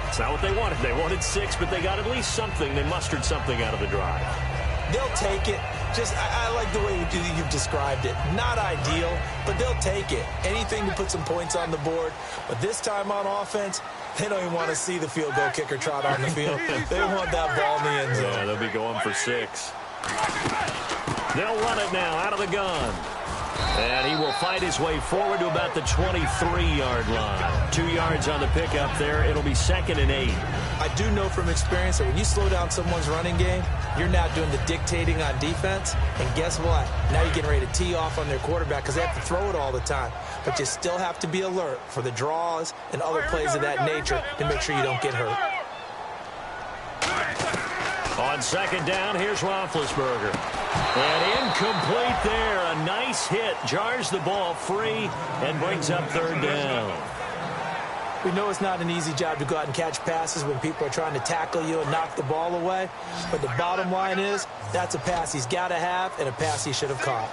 It's not what they wanted. They wanted 6, but they got at least something. They mustered something out of the drive. They'll take it. I like the way you've described it. Not ideal, but they'll take it. Anything to put some points on the board. But this time on offense, they don't even want to see the field goal kicker trot on the field. They want that ball in the end zone. Yeah, they'll be going for 6. They'll run it now out of the gun. And he will fight his way forward to about the 23-yard line. 2 yards on the pickup there. It'll be 2nd and 8. I do know from experience that when you slow down someone's running game, you're now doing the dictating on defense. And guess what? Now you're getting ready to tee off on their quarterback because they have to throw it all the time. But you still have to be alert for the draws and other plays of that nature to make sure you don't get hurt. On 2nd down, here's Roethlisberger. And incomplete there. A nice hit. Jars the ball free and brings up 3rd down. We know it's not an easy job to go out and catch passes when people are trying to tackle you and knock the ball away. But the bottom line is, that's a pass he's got to have and a pass he should have caught.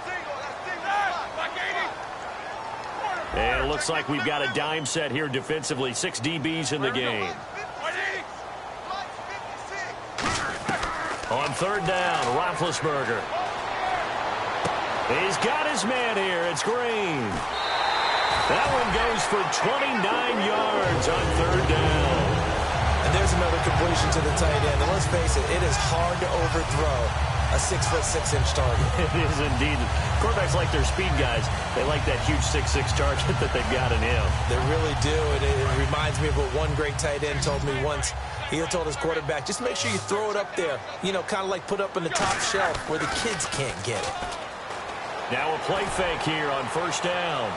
And it looks like we've got a dime set here defensively. 6 DBs in the game. On 3rd down, Roethlisberger. He's got his man here. It's Green. That one goes for 29 yards on 3rd down. And there's another completion to the tight end. And let's face it, it is hard to overthrow a 6'6" target. It is indeed. Quarterbacks like their speed guys. They like that huge 6'6" target that they've got in him. They really do. And it reminds me of what one great tight end told me once. He told his quarterback, just make sure you throw it up there. You know, kind of like put up in the top shelf where the kids can't get it. Now a play fake here on 1st down.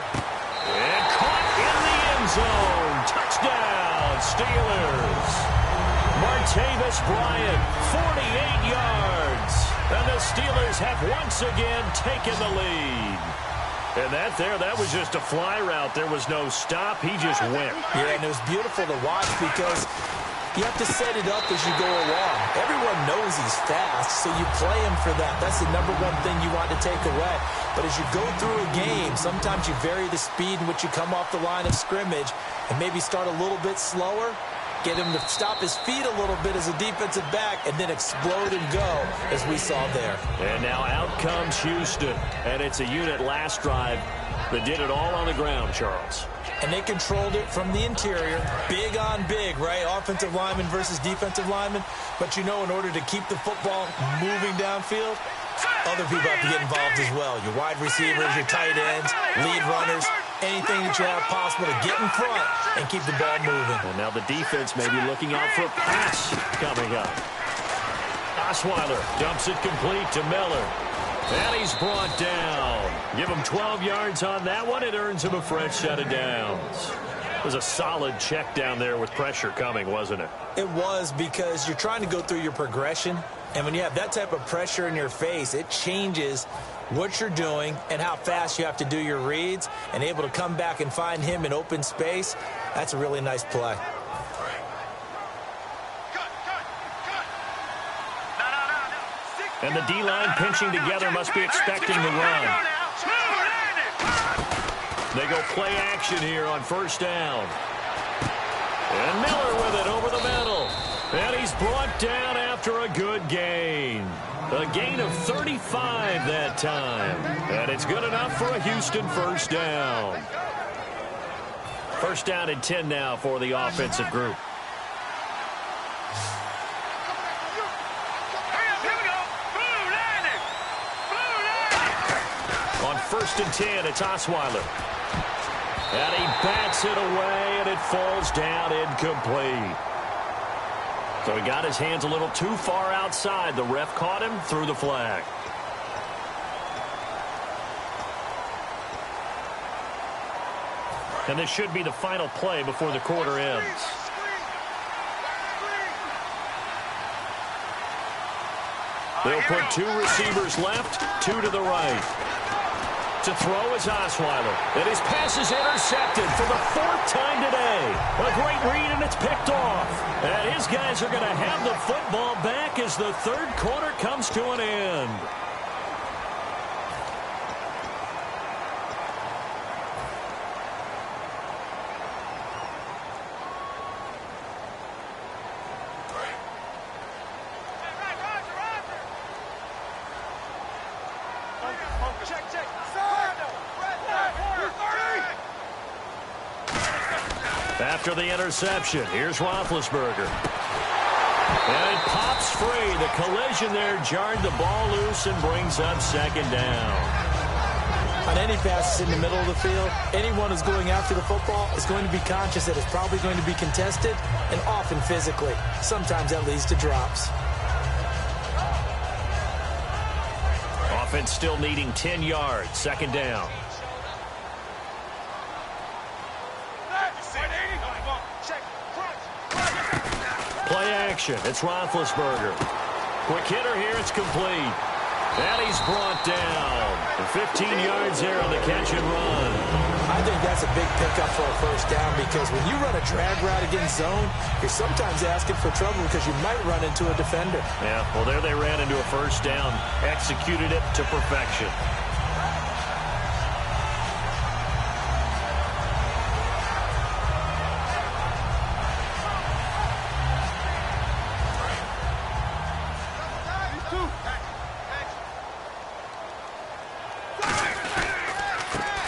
And caught in the end zone. Touchdown, Steelers. Martavis Bryant, 48 yards. And the Steelers have once again taken the lead. And that was just a fly route. There was no stop. He just went. Yeah, and it was beautiful to watch because you have to set it up as you go along. Everyone knows he's fast, so you play him for that. That's the #1 thing you want to take away. But as you go through a game, sometimes you vary the speed in which you come off the line of scrimmage and maybe start a little bit slower, get him to stop his feet a little bit as a defensive back, and then explode and go, as we saw there. And now out comes Houston. And it's a unit last drive that did it all on the ground, Charles. And they controlled it from the interior. Big on big, right? Offensive lineman versus defensive lineman. But you know, in order to keep the football moving downfield, other people have to get involved as well. Your wide receivers, your tight ends, lead runners, anything that you have possible to get in front and keep the ball moving. And now the defense may be looking out for a pass coming up. Osweiler dumps it complete to Miller. And he's brought down. Give him 12 yards on that one. It earns him a fresh set of downs. It was a solid check down there with pressure coming, wasn't it? It was, because you're trying to go through your progression. And when you have that type of pressure in your face, it changes what you're doing and how fast you have to do your reads. And able to come back and find him in open space, that's a really nice play. And the D-line pinching together must be expecting the run. They go play action here on 1st down. And Miller with it over the middle. And he's brought down after a good gain. A gain of 35 that time. And it's good enough for a Houston 1st down. 1st down and 10 now for the offensive group. on 1st and 10. It's Osweiler. And he bats it away, and it falls down incomplete. So he got his hands a little too far outside. The ref caught him, threw the flag. And this should be the final play before the quarter ends. They'll put 2 receivers left, 2 to the right. To throw is Osweiler. And his pass is intercepted for the 4th time today. A great read, and it's picked off. And his guys are going to have the football back as the 3rd quarter comes to an end. After the interception, here's Roethlisberger. And it pops free. The collision there jarred the ball loose and brings up 2nd down. On any passes in the middle of the field, anyone who's going after the football is going to be conscious that it's probably going to be contested, and often physically. Sometimes that leads to drops. Offense still needing 10 yards. 2nd down. Play action. It's Roethlisberger. Quick hitter here. It's complete. And he's brought down. And 15 yards there on the catch and run. I think that's a big pickup for a 1st down, because when you run a drag route against zone, you're sometimes asking for trouble because you might run into a defender. Yeah, well, there they ran into a 1st down. Executed it to perfection.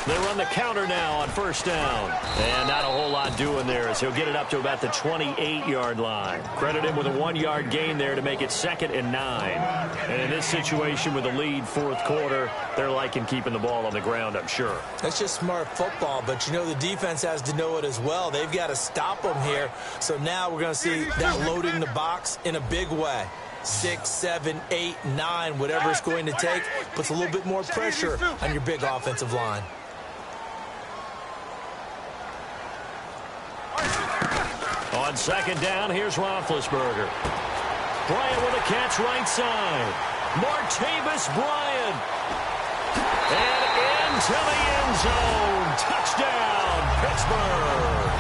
They run the counter now on 1st down. And not a whole lot doing there as he'll get it up to about the 28-yard line. Credit him with a 1-yard gain there to make it 2nd and 9. And in this situation with a lead 4th quarter, they're liking keeping the ball on the ground, I'm sure. That's just smart football, but you know the defense has to know it as well. They've got to stop them here. So now we're going to see that loading the box in a big way. 6, 7, 8, 9, whatever it's going to take, puts a little bit more pressure on your big offensive line. On 2nd down, here's Roethlisberger. Bryant with a catch right side. Martavis Bryant. And into the end zone. Touchdown, Pittsburgh.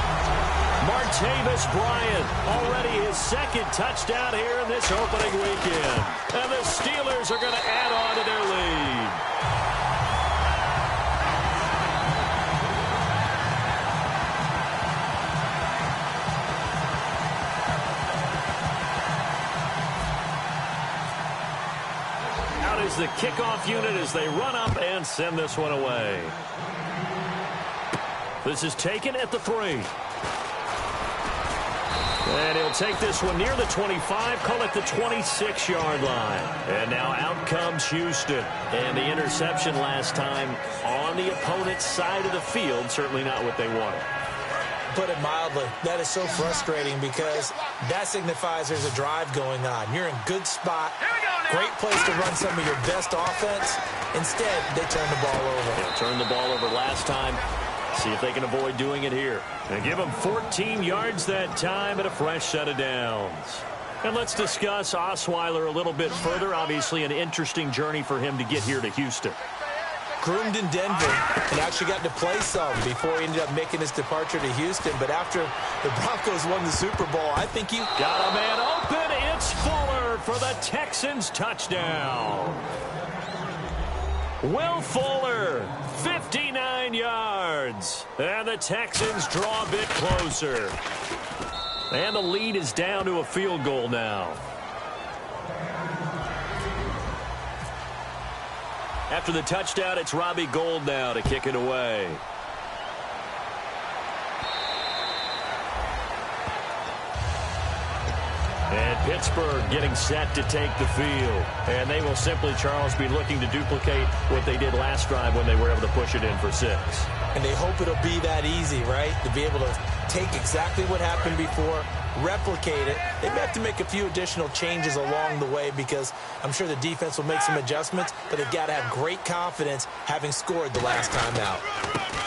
Martavis Bryant, already his 2nd touchdown here in this opening weekend. And the Steelers are going to add on to their lead. Is the kickoff unit as they run up and send this one away. This is taken at the 3. And he'll take this one near the 25, call it the 26-yard line. And now out comes Houston. And the interception last time on the opponent's side of the field, certainly not what they wanted. Put it mildly, that is so frustrating because that signifies there's a drive going on. You're in good spot. Great place to run some of your best offense. Instead, they turn the ball over. They'll turn the ball over last time. See if they can avoid doing it here. And give them 14 yards that time and a fresh set of downs. And let's discuss Osweiler a little bit further. Obviously, an interesting journey for him to get here to Houston. Groomed in Denver and actually got to play some before he ended up making his departure to Houston. But after the Broncos won the Super Bowl, I think he got a man open. It's Fuller for the Texans touchdown. Will Fuller, 59 yards. And the Texans draw a bit closer. And the lead is down to a field goal now. After the touchdown, it's Robbie Gould now to kick it away. And Pittsburgh getting set to take the field. And they will simply, Charles, be looking to duplicate what they did last drive when they were able to push it in for 6. And they hope it'll be that easy, right? To be able to take exactly what happened before, replicate it. They may have to make a few additional changes along the way because I'm sure the defense will make some adjustments, but they've got to have great confidence having scored the last time out.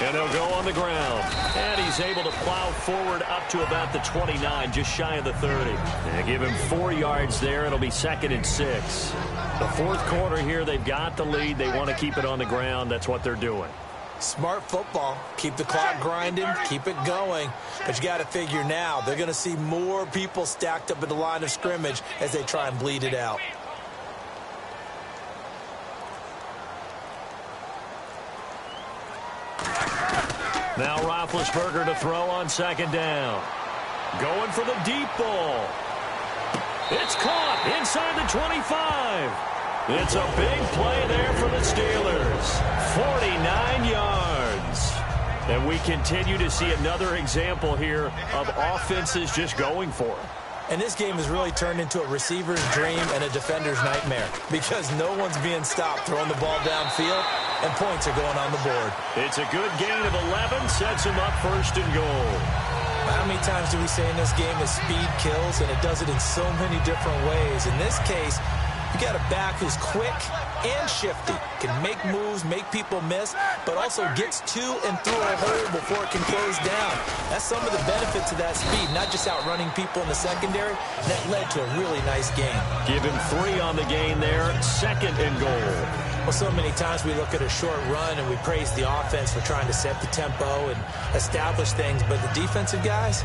And they'll go on the ground. And he's able to plow forward up to about the 29, just shy of the 30. And give him 4 yards there. It'll be 2nd and 6. The fourth quarter here, they've got the lead. They want to keep it on the ground. That's what they're doing. Smart football. Keep the clock grinding. Keep it going. But you got to figure now, they're going to see more people stacked up at the line of scrimmage as they try and bleed it out. Now Roethlisberger to throw on 2nd down. Going for the deep ball. It's caught inside the 25. It's a big play there for the Steelers. 49 yards. And we continue to see another example here of offenses just going for it. And this game has really turned into a receiver's dream and a defender's nightmare because no one's being stopped throwing the ball downfield, and points are going on the board. It's a good gain of 11, sets him up 1st and goal. How many times do we say in this game that speed kills, and it does it in so many different ways? In this case, you got a back who's quick and shifty, can make moves, make people miss, but also gets to and through a hole before it can close down. That's some of the benefits of that speed, not just outrunning people in the secondary. That led to a really nice game. Give him 3 on the gain there, 2nd and goal. Well, so many times we look at a short run and we praise the offense for trying to set the tempo and establish things, but the defensive guys,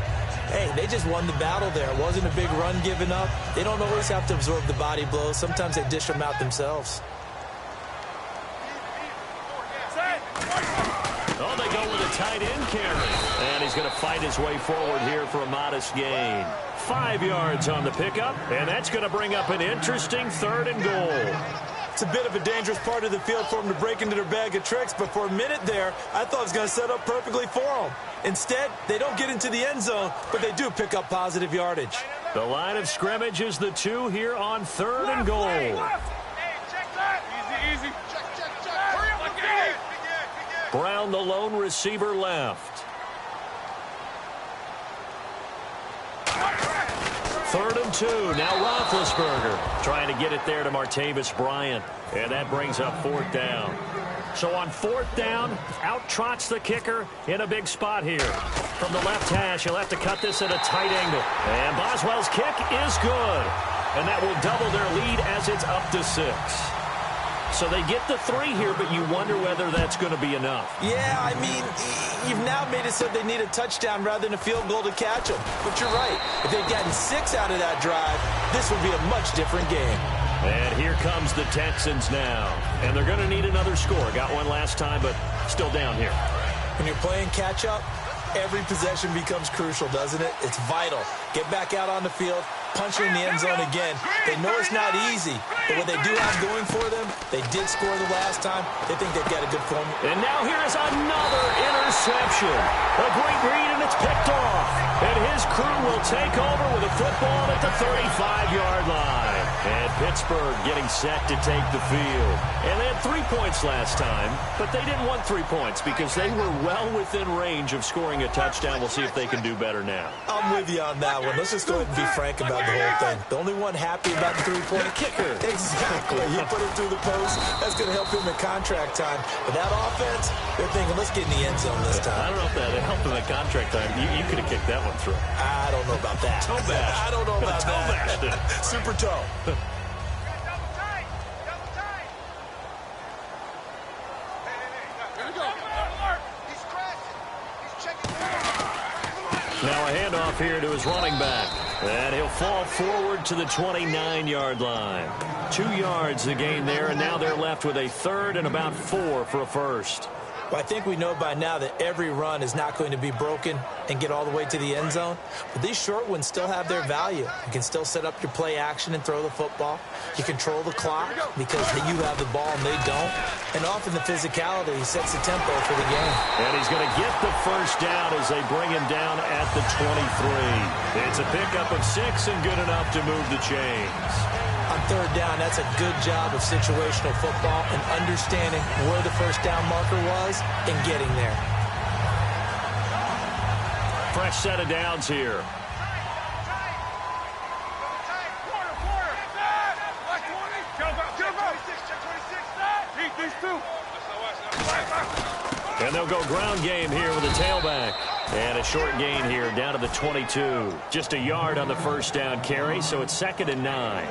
hey, they just won the battle there. It wasn't a big run given up. They don't always have to absorb the body blows. Sometimes they dish them out themselves. Oh, they go with a tight end carry. And he's going to fight his way forward here for a modest gain. 5 yards on the pickup, and that's going to bring up an interesting 3rd and goal. It's a bit of a dangerous part of the field for them to break into their bag of tricks, but for a minute there, I thought it was going to set up perfectly for them. Instead, they don't get into the end zone, but they do pick up positive yardage. The line of scrimmage is the 2 here on 3rd and goal. Easy. Check. Hurry up. Brown, the lone receiver, left. 3rd and 2. Now Roethlisberger trying to get it there to Martavis Bryant. And that brings up 4th down. So on 4th down, out trots the kicker in a big spot here. From the left hash, he'll have to cut this at a tight angle. And Boswell's kick is good. And that will double their lead as it's up to 6. So they get the 3 here, but you wonder whether that's going to be enough. Yeah, I mean, you've now made it so they need a touchdown rather than a field goal to catch them. But you're right. If they'd gotten 6 out of that drive, this would be a much different game. And here comes the Texans now. And they're going to need another score. Got one last time, but still down here. When you're playing catch-up, every possession becomes crucial, doesn't it? It's vital. Get back out on the field, punch in the end zone again. They know it's not easy, but what they do have going for them, they did score the last time. They think they've got a good form. And now here is another interception. A great read, and it's picked off. And his crew will take over with a football at the 35-yard line. And Pittsburgh getting set to take the field. And they had 3 points last time, but they didn't want 3 points because they were well within range of scoring a touchdown. We'll see if they can do better now. I'm with you on that one. Let's just go ahead and be frank about the whole thing. The only one happy about the 3-point kicker. Exactly. You put it through the post. That's going to help him at contract time. But that offense, they're thinking, let's get in the end zone this time. I don't know if that helped him at contract time. You could have kicked that one through. I don't know about that. Toe bash. I don't know about toe bashed it. Super toe. Now a handoff here to his running back. And he'll fall forward to the 29-yard line. 2 yards the gain there, and now they're left with a 3rd and about 4 for a first. Well, I think we know by now that every run is not going to be broken and get all the way to the end zone. But these short ones still have their value. You can still set up your play action and throw the football. You control the clock because you have the ball and they don't. And often the physicality sets the tempo for the game. And he's going to get the first down as they bring him down at the 23. It's a pickup of 6 and good enough to move the chains. On third down, that's a good job of situational football and understanding where the first down marker was and getting there. Fresh set of downs here. And they'll go ground game here with a tailback. And a short gain here down to the 22. Just a yard on the first down carry, so it's 2nd and 9.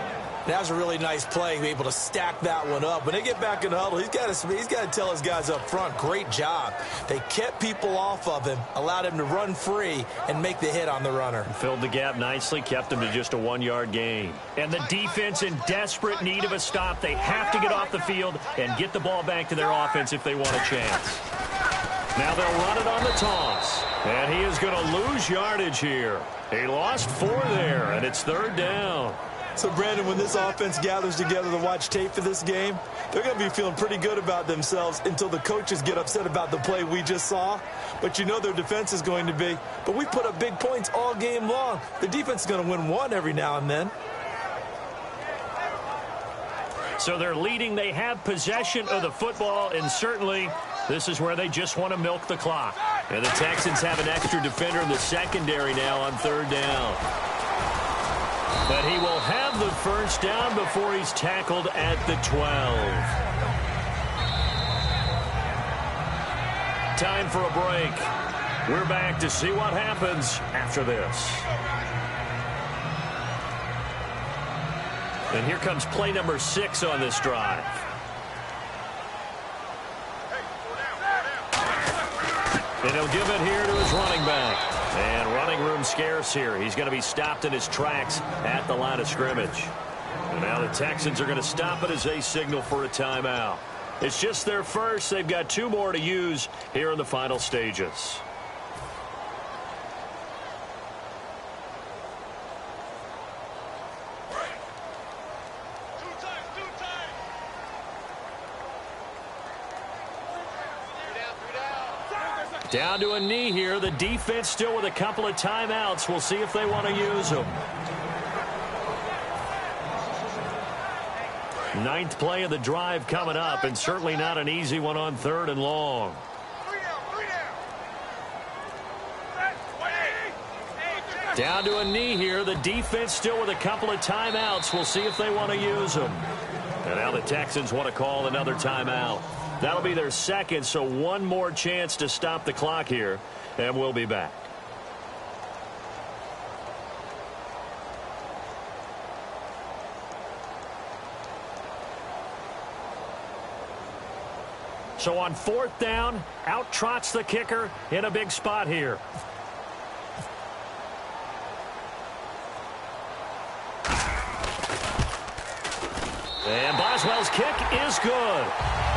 That was a really nice play, be able to stack that one up. When they get back in the huddle, he's got to tell his guys up front, great job. They kept people off of him, allowed him to run free and make the hit on the runner. Filled the gap nicely, kept him to just a 1-yard gain. And the defense in desperate need of a stop. They have to get off the field and get the ball back to their offense if they want a chance. Now they'll run it on the toss. And he is going to lose yardage here. He lost 4 there, and it's 3rd down. So, Brandon, when this offense gathers together to watch tape for this game, they're going to be feeling pretty good about themselves until the coaches get upset about the play we just saw. But you know their defense is going to be. But we put up big points all game long. The defense is going to win one every now and then. So they're leading. They have possession of the football, and certainly this is where they just want to milk the clock. And the Texans have an extra defender in the secondary now on 3rd down. But he will have the first down before he's tackled at the 12. Time for a break. We're back to see what happens after this. And here comes play number 6 on this drive. And he'll give it here to his running back. And running room scarce here. He's going to be stopped in his tracks at the line of scrimmage. And now the Texans are going to stop it as they signal for a timeout. It's just their first. They've got 2 more to use here in the final stages. Down to a knee here. The defense still with a couple of timeouts. We'll see if they want to use them. 9th play of the drive coming up, and certainly not an easy one on 3rd and long. Down to a knee here. The defense still with a couple of timeouts. We'll see if they want to use them. And now the Texans want to call another timeout. That'll be their 2nd, so 1 more chance to stop the clock here, and we'll be back. So on 4th down, out trots the kicker in a big spot here. And Boswell's kick is good.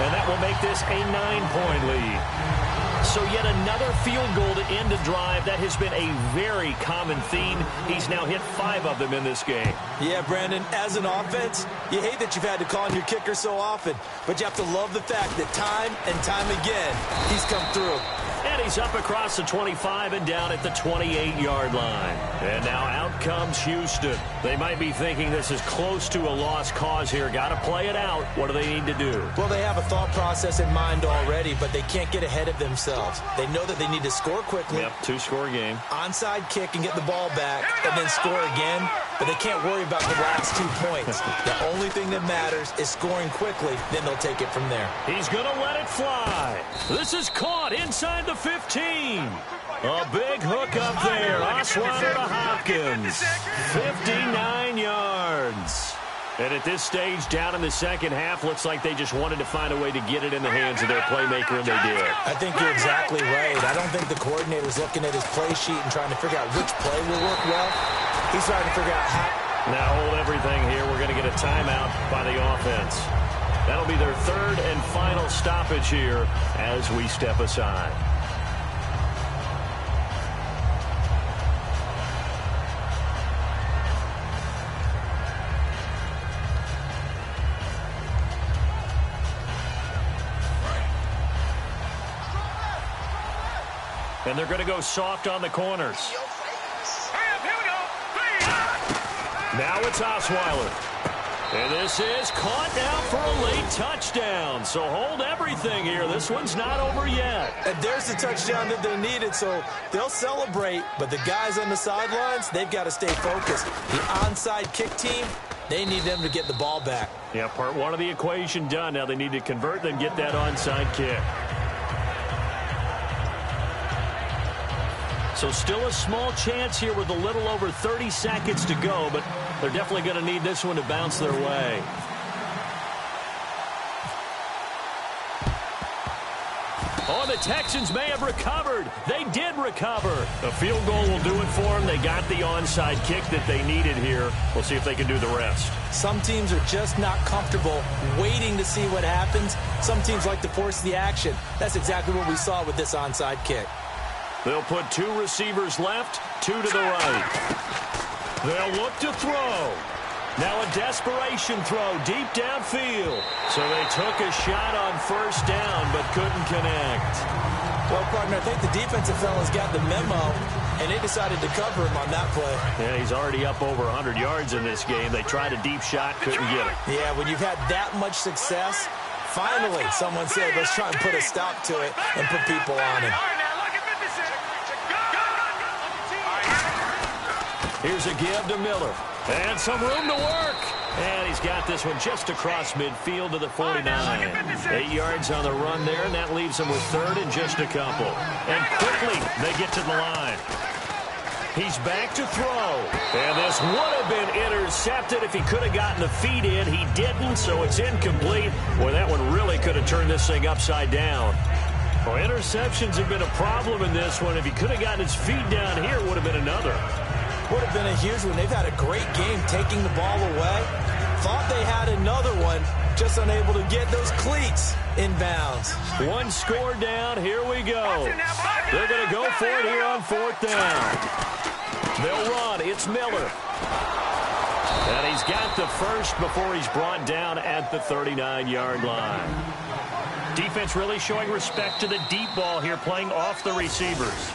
And that will make this a 9-point lead. So yet another field goal to end a drive. That has been a very common theme. He's now hit 5 of them in this game. Yeah, Brandon, as an offense, you hate that you've had to call on your kicker so often. But you have to love the fact that time and time again, he's come through. And he's up across the 25 and down at the 28-yard line. And now out comes Houston. They might be thinking this is close to a lost cause here. Got to play it out. What do they need to do? Well, they have a thought process in mind already, but they can't get ahead of themselves. They know that they need to score quickly. Yep, 2-score game. Onside kick and get the ball back and then score again. But they can't worry about the last 2 points. The only thing that matters is scoring quickly. Then they'll take it from there. He's going to let it fly. This is caught inside the 15. A big hook up there. Osweiler to Hopkins. 59 yards. And at this stage, down in the second half, looks like they just wanted to find a way to get it in the hands of their playmaker, and they did. I think you're exactly right. I don't think the coordinator's looking at his play sheet and trying to figure out which play will work well. He's trying to figure out how. Now hold everything here. We're going to get a timeout by the offense. That'll be their third and final stoppage here as we step aside. And they're going to go soft on the corners. Now it's Osweiler. And this is caught down for a late touchdown. So hold everything here. This one's not over yet. And there's the touchdown that they needed, so they'll celebrate. But the guys on the sidelines, they've got to stay focused. The onside kick team, they need them to get the ball back. Yeah, part one of the equation done. Now they need to convert, then get that onside kick. So still a small chance here with a little over 30 seconds to go, but they're definitely going to need this one to bounce their way. Oh, the Texans may have recovered. They did recover. A field goal will do it for them. They got the onside kick that they needed here. We'll see if they can do the rest. Some teams are just not comfortable waiting to see what happens. Some teams like to force the action. That's exactly what we saw with this onside kick. They'll put two receivers left, two to the right. They'll look to throw. Now a desperation throw deep downfield. So they took a shot on first down but couldn't connect. Well, partner, I think the defensive fellas got the memo, and they decided to cover him on that play. Yeah, he's already up over 100 yards in this game. They tried a deep shot, couldn't get it. Yeah, when you've had that much success, finally someone said, let's try and put a stop to it and put people on him. Here's a give to Miller. And some room to work. And he's got this one just across midfield to the 49. 8 yards on the run there, and that leaves him with third and just a couple. And quickly, they get to the line. He's back to throw. And this would have been intercepted if he could have gotten the feet in. He didn't, so it's incomplete. Boy, that one really could have turned this thing upside down. Well, interceptions have been a problem in this one. If he could have gotten his feet down here, it would have been another. Would have been a huge one. They've had a great game taking the ball away. Thought they had another one, just unable to get those cleats in bounds. One score down. Here we go. They're going to go for it here on fourth down. They'll run. It's Miller. And he's got the first before he's brought down at the 39-yard line. Defense really showing respect to the deep ball here, playing off the receivers.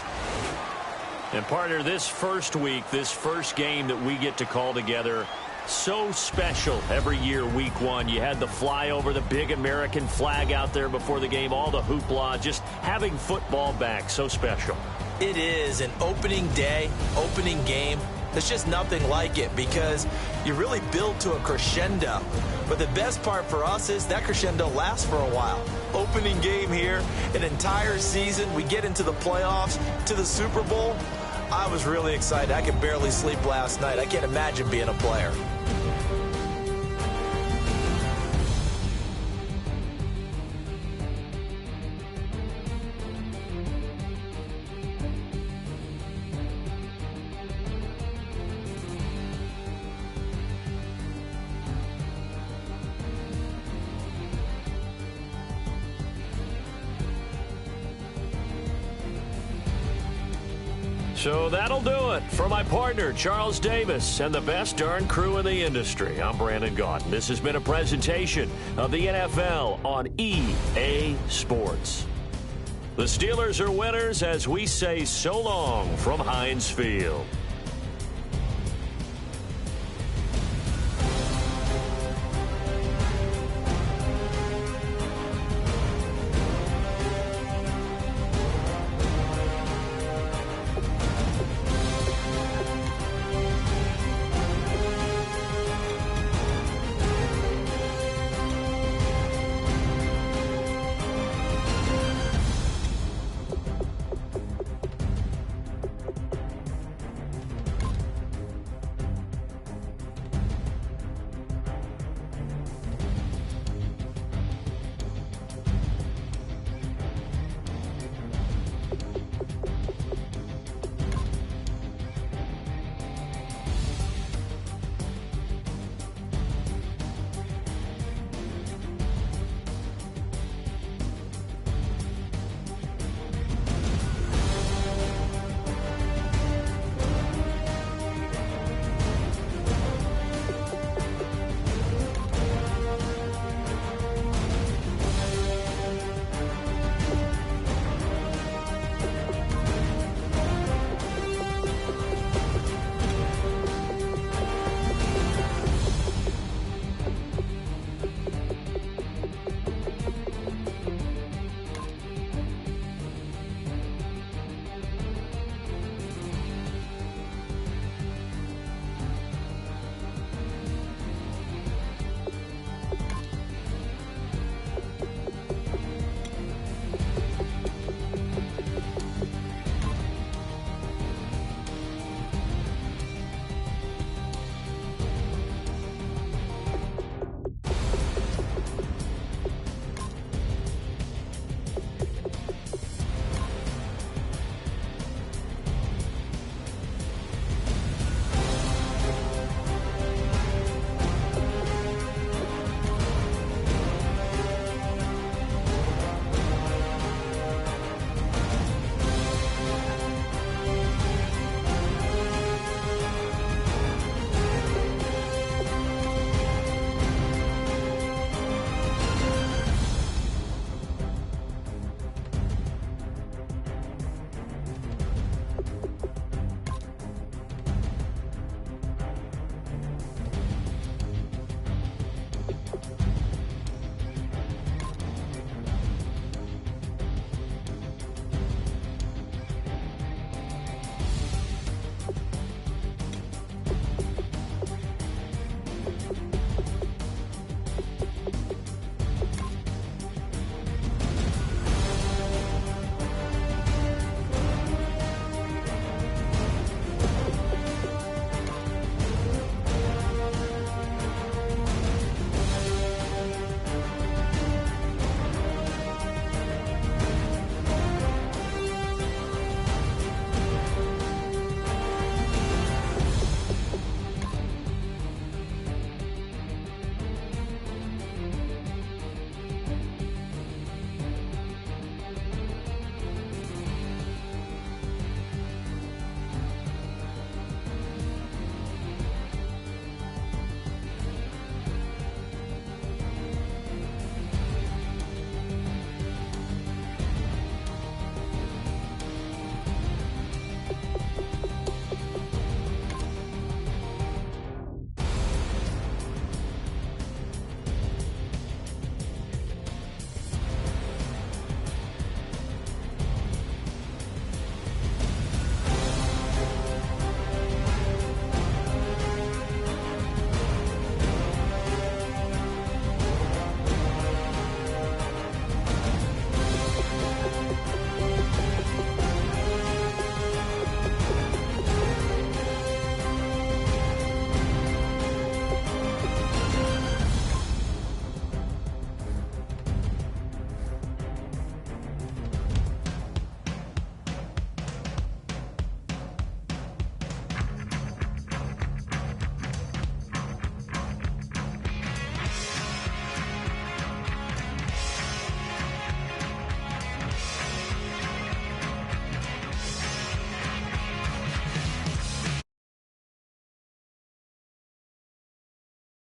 And, partner, this first week, this first game that we get to call together, so special every year, week one. You had the flyover, the big American flag out there before the game, all the hoopla, just having football back, so special. It is an opening day, opening game. There's just nothing like it because you really build to a crescendo. But the best part for us is that crescendo lasts for a while. Opening game here, an entire season. We get into the playoffs, to the Super Bowl. I was really excited. I could barely sleep last night. I can't imagine being a player. So that'll do it for my partner, Charles Davis, and the best darn crew in the industry. I'm Brandon Gaudin. This has been a presentation of the NFL on EA Sports. The Steelers are winners as we say so long from Heinz Field.